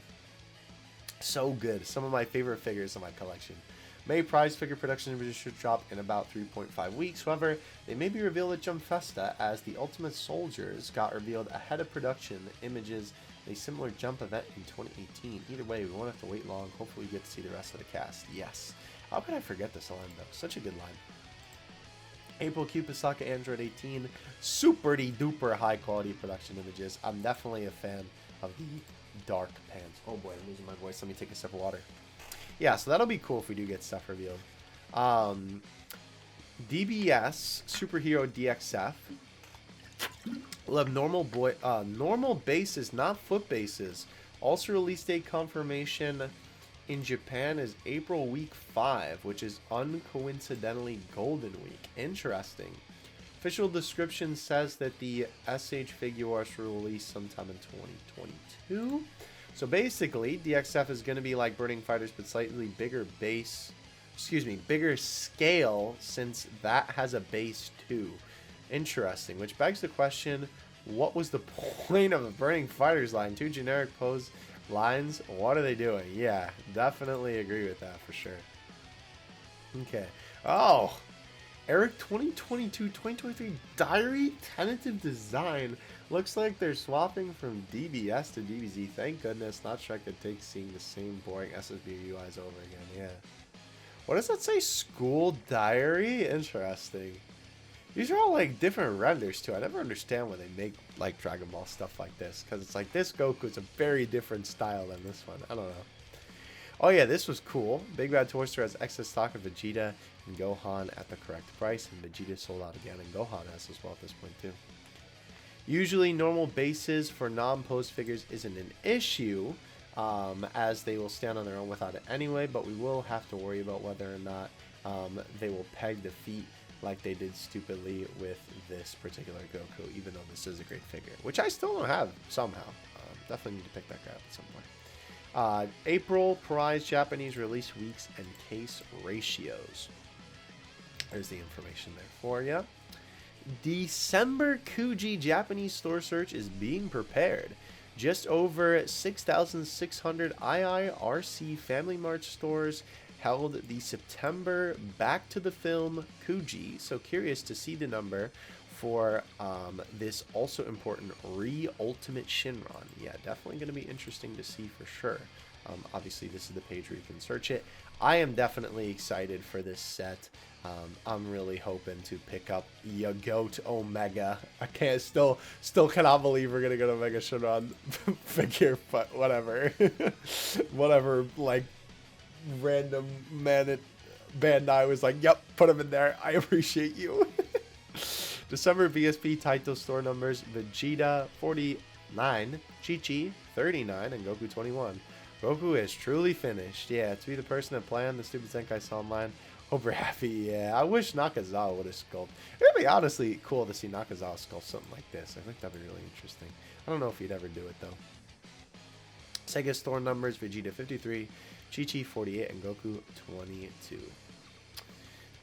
So good. Some of my favorite figures in my collection. May prize figure production images should drop in about 3.5 weeks. However, they may be revealed at Jump Festa, as the Ultimate Soldiers got revealed ahead of production images in a similar Jump event in 2018. Either way, we won't have to wait long. Hopefully we get to see the rest of the cast. Yes. How could I forget this line, though? Such a good line. April Kupasaka Android 18. Super duper high quality production images. I'm definitely a fan of the dark pants. Oh boy, I'm losing my voice. Let me take a sip of water. Yeah, so that'll be cool if we do get stuff revealed. DBS Superhero DXF. We'll have normal bases, not foot bases. Also release date confirmation in Japan is April week 5, which is uncoincidentally Golden Week. Interesting. Official description says that the SH Figuarts will release sometime in 2022. So basically, DXF is going to be like Burning Fighters, but slightly bigger base. Excuse me, bigger scale, since that has a base too. Interesting, which begs the question, what was the point of a Burning Fighters line? Two generic pose lines? What are they doing? Yeah, definitely agree with that for sure. Okay. Oh, Eric 2022-2023 Diary Tentative Design. Looks like they're swapping from DBS to DBZ. Thank goodness. Not sure I could take seeing the same boring SSB UIs over again. Yeah. What does that say? School Diary? Interesting. These are all like different renders too. I never understand when they make like Dragon Ball stuff like this, because it's like this Goku is a very different style than this one. I don't know. Oh yeah, this was cool. Big Bad Toaster has excess stock of Vegeta and Gohan at the correct price, and Vegeta sold out again, and Gohan has as well at this point too. Usually normal bases for non-pose figures isn't an issue, as they will stand on their own without it anyway, but we will have to worry about whether or not they will peg the feet like they did stupidly with this particular Goku, even though this is a great figure, which I still don't have somehow. Definitely need to pick that guy up at some point. April prize Japanese release weeks and case ratios. There's the information there for you. December Kuji Japanese store search is being prepared. Just over 6,600 IIRC Family Mart stores held the September Back to the Film Kuji. So curious to see the number for this also important Ultimate Shinron. Yeah, definitely going to be interesting to see for sure. Obviously, this is the page where you can search it. I am definitely excited for this set. I'm really hoping to pick up Yagoat Omega. I can't still cannot believe we're gonna get a Mega Shinron figure, but whatever. Whatever, like random man at Bandai was like, yep, put him in there. I appreciate you. December VSP title store numbers: Vegeta 49, Chi-Chi 39, and Goku 21. Goku is truly finished. Yeah, to be the person that planned the stupid Zenkai saw online. Hope you're happy. Yeah, I wish Nakazawa would have sculpted. It would be honestly cool to see Nakazawa sculpt something like this. I think that'd be really interesting. I don't know if he'd ever do it though. Sega store numbers: Vegeta 53, Chi-Chi 48, and Goku 22.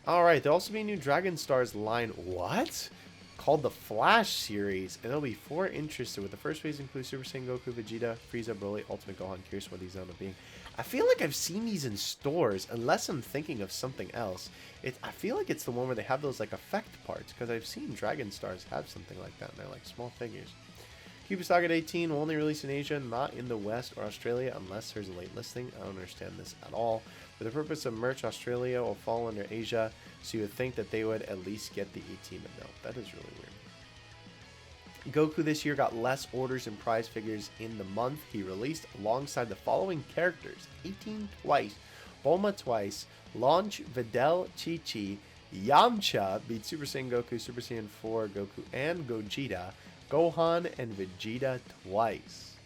Alright, there'll also be a new Dragon Stars line. What? Called the Flash series, and there'll be 4 interested, with the first phase include Super Saiyan Goku, Vegeta, Frieza, Broly, Ultimate Gohan. Curious what these end up being. I feel like I've seen these in stores, unless I'm thinking of something else. I feel like it's the one where they have those like effect parts, because I've seen Dragon Stars have something like that, and they're like small figures. Cube Saga 18 will only release in Asia, not in the West or Australia, unless there's a late listing. I don't understand this at all. For the purpose of merch, Australia will fall under Asia, so you would think that they would at least get the 18, but no, that is really weird. Goku this year got less orders and prize figures in the month he released, alongside the following characters: 18 twice, Bulma twice, Launch, Videl, Chi-Chi, Yamcha beat Super Saiyan Goku, Super Saiyan 4 Goku, and Gogeta, Gohan, and Vegeta twice.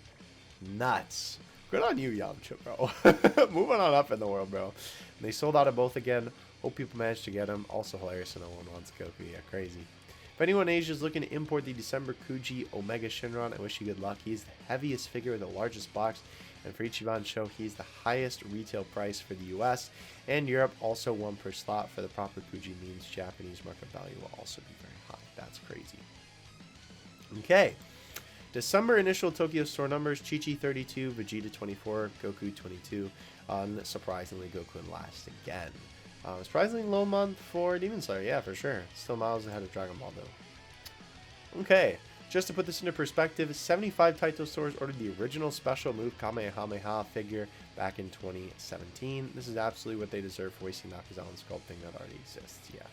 Nuts. Good on you, Yamcha, bro. Moving on up in the world, bro. And they sold out of both again. Hope people managed to get them. Also hilarious, no one wants Goku. Yeah, crazy. If anyone in Asia is looking to import the December Kuji Omega Shinron, I wish you good luck. He's the heaviest figure with the largest box. And for Ichiban show, he's the highest retail price for the US and Europe. Also 1 per slot. For the proper Kuji means Japanese market value will also be very high. That's crazy. Okay. December initial Tokyo store numbers: Chi-Chi 32, Vegeta 24, Goku 22. Unsurprisingly, Goku in last again. Surprisingly low month for Demon Slayer. Yeah, for sure. Still miles ahead of Dragon Ball though. Okay. Just to put this into perspective, 75 Taito stores ordered the original special move Kamehameha figure back in 2017. This is absolutely what they deserve for wasting Nakazawa and sculpting that already exists. Yeah.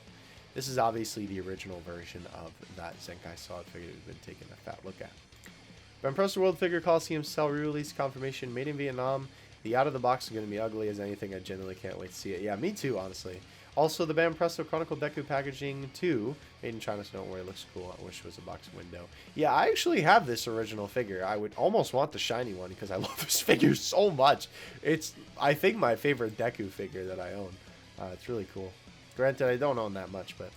This is obviously the original version of that Zenkai Solid figure we've been taking a fat look at. Banpresto World Figure Coliseum Cell re-release confirmation, made in Vietnam. The out of the box is going to be ugly as anything. I genuinely can't wait to see it. Yeah, me too, honestly. Also, the Banpresto Chronicle Deku packaging too, made in China, so don't worry, it looks cool. I wish it was a box window. Yeah, I actually have this original figure. I would almost want the shiny one because I love this figure so much. It's, I think, my favorite Deku figure that I own. It's really cool. Granted, I don't own that much, but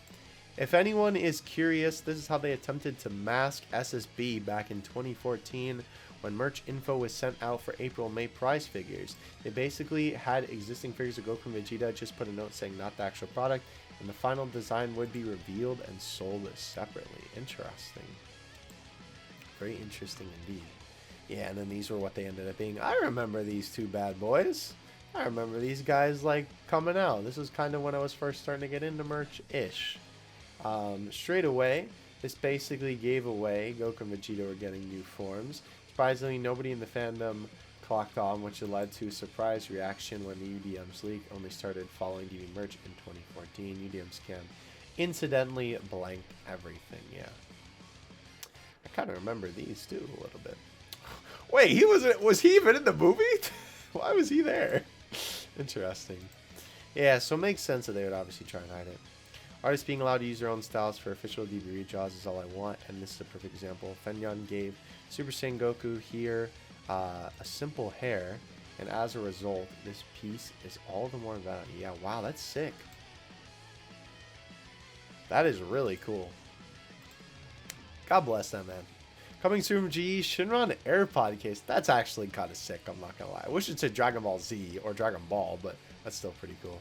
if anyone is curious, this is how they attempted to mask SSB back in 2014 when merch info was sent out for April and May prize figures. They basically had existing figures of Goku and Vegeta, just put a note saying not the actual product, and the final design would be revealed and sold separately. Interesting. Very interesting indeed. Yeah, and then these were what they ended up being. I remember these two bad boys. I remember these guys like coming out. This was kind of when I was first starting to get into merch-ish. Straight away, this basically gave away Goku and Vegeta were getting new forms. Surprisingly, nobody in the fandom clocked on, which led to a surprise reaction when the UDM's leak only started following DB merch in 2014. UDM scan incidentally blanked everything. Yeah, I kind of remember these too a little bit. Wait, was he even in the movie? Why was he there? Interesting. Yeah, so it makes sense that they would obviously try and hide it. Artists being allowed to use their own styles for official DB redraws is all I want, and this is a perfect example. Fenyan gave Super Saiyan Goku here a simple hair, and as a result, this piece is all the more value. Yeah, wow, that's sick. That is really cool. God bless them, man. Coming soon from GE, Shinron AirPod case. That's actually kind of sick, I'm not gonna lie. I wish it said Dragon Ball Z or Dragon Ball, but that's still pretty cool.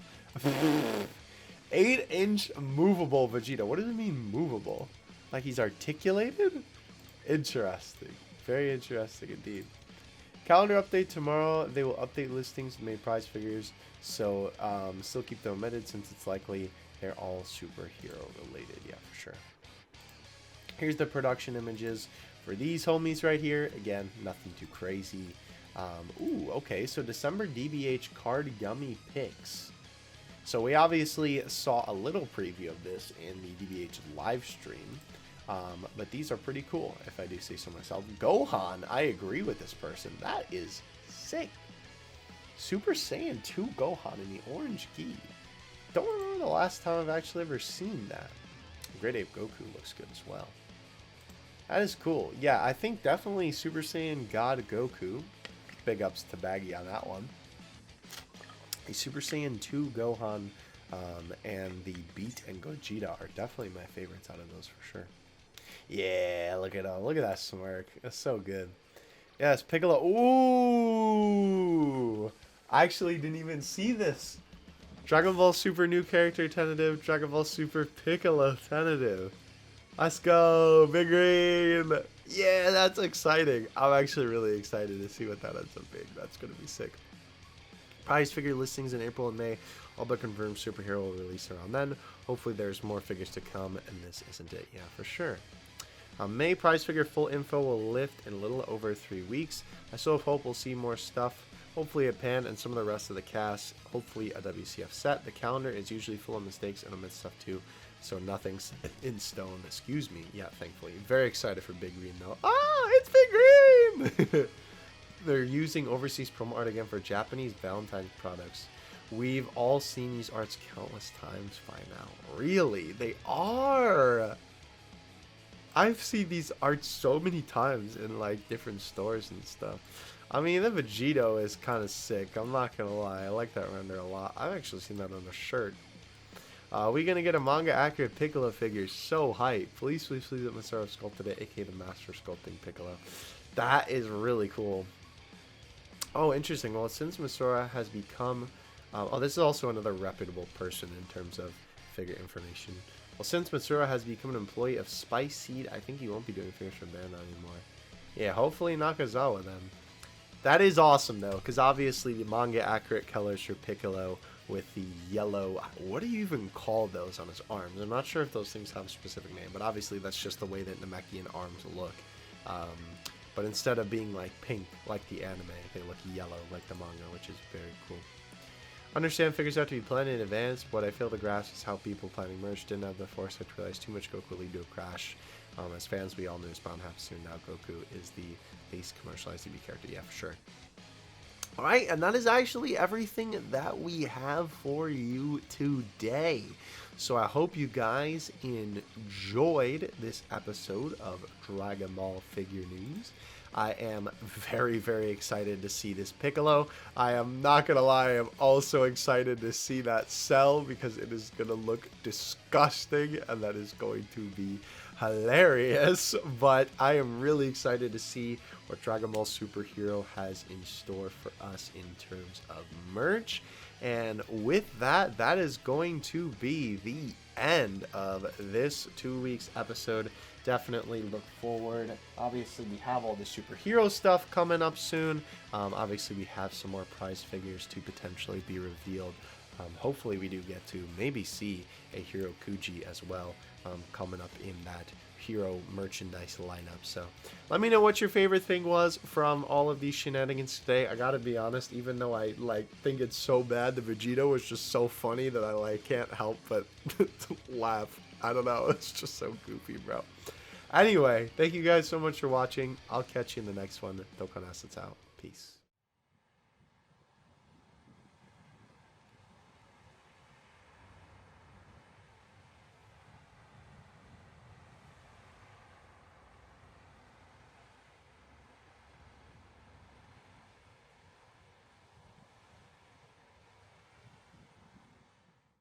8-inch movable Vegeta. What does it mean, movable? Like he's articulated? Interesting. Very interesting indeed. Calendar update tomorrow. They will update listings and make prize figures. So still keep them omitted since it's likely they're all superhero related. Yeah, for sure. Here's the production images for these homies right here. Again, nothing too crazy. Ooh, okay. So December DBH card gummy picks. So we obviously saw a little preview of this in the DBH live stream. But these are pretty cool, if I do say so myself. Gohan, I agree with this person. That is sick. Super Saiyan 2 Gohan in the orange gi. Don't remember the last time I've actually ever seen that. Great Ape Goku looks good as well. That is cool. Yeah, I think definitely Super Saiyan God Goku. Big ups to Baggy on that one. The Super Saiyan 2 Gohan and the Beat and Gogeta are definitely my favorites out of those for sure. Yeah, look at him. Look at that smirk. That's so good. Yes, Piccolo. Ooh! I actually didn't even see this. Dragon Ball Super new character tentative. Dragon Ball Super Piccolo tentative. Let's go, Big Green. Yeah, that's exciting. I'm actually really excited to see what that ends up being. That's going to be sick. Prize figure listings in April and May. All but confirmed superhero will release around then. Hopefully there's more figures to come, and this isn't it. Yeah, for sure. May prize figure full info will lift in a little over 3 weeks. I still hope we'll see more stuff. Hopefully a pan and some of the rest of the cast. Hopefully a WCF set. The calendar is usually full of mistakes and omits stuff too, so nothing's in stone. Excuse me. Yeah, thankfully. Very excited for Big Green though. Ah, it's Big Green! They're using overseas promo art again for Japanese Valentine's products. We've all seen these arts countless times by now. Really? They are! I've seen these arts so many times in like different stores and stuff. I mean, the Vegito is kind of sick. I'm not gonna lie. I like that render a lot. I've actually seen that on a shirt. We're gonna get a manga accurate Piccolo figure. So hype. Please, please, please let Masaru sculpted it, aka the master sculpting Piccolo. That is really cool. Oh, interesting. Well, since Masora has become... oh, this is also another reputable person in terms of figure information. Well, since Matsura has become an employee of Spice Seed, I think he won't be doing figures for Bandai anymore. Yeah, hopefully Nakazawa then. That is awesome, though, because obviously the manga-accurate colors for Piccolo with the yellow... What do you even call those on his arms? I'm not sure if those things have a specific name, but obviously that's just the way that Namekian arms look. But instead of being like pink like the anime, they look yellow like the manga, which is very cool. Understand figures have to be planned in advance, but I feel the grasp is how people planning merch didn't have the foresight to realize too much Goku will lead to a crash. As fans, we all knew Spawn happens soon. Now Goku is the base commercialized DB character. Yeah, for sure. Alright, and that is actually everything that we have for you today. So I hope you guys enjoyed this episode of Dragon Ball Figure News. I am very, very excited to see this Piccolo. I am not going to lie, I am also excited to see that Cell because it is going to look disgusting and that is going to be hilarious. But I am really excited to see what Dragon Ball Superhero has in store for us in terms of merch. And with that, that is going to be the end of this 2 weeks episode. Definitely look forward. Obviously, we have all the superhero stuff coming up soon. Obviously, we have some more prize figures to potentially be revealed. Hopefully, we do get to maybe see a Hero Kuji as well coming up in that hero merchandise lineup. So let me know what your favorite thing was from all of these shenanigans today. I gotta be honest, even though I think it's so bad, the Vegito was just so funny that I can't help but laugh. I don't know, it's just so goofy, bro. Anyway, thank you guys so much for watching. I'll catch you in the next one. Dokkan Assets out. Peace.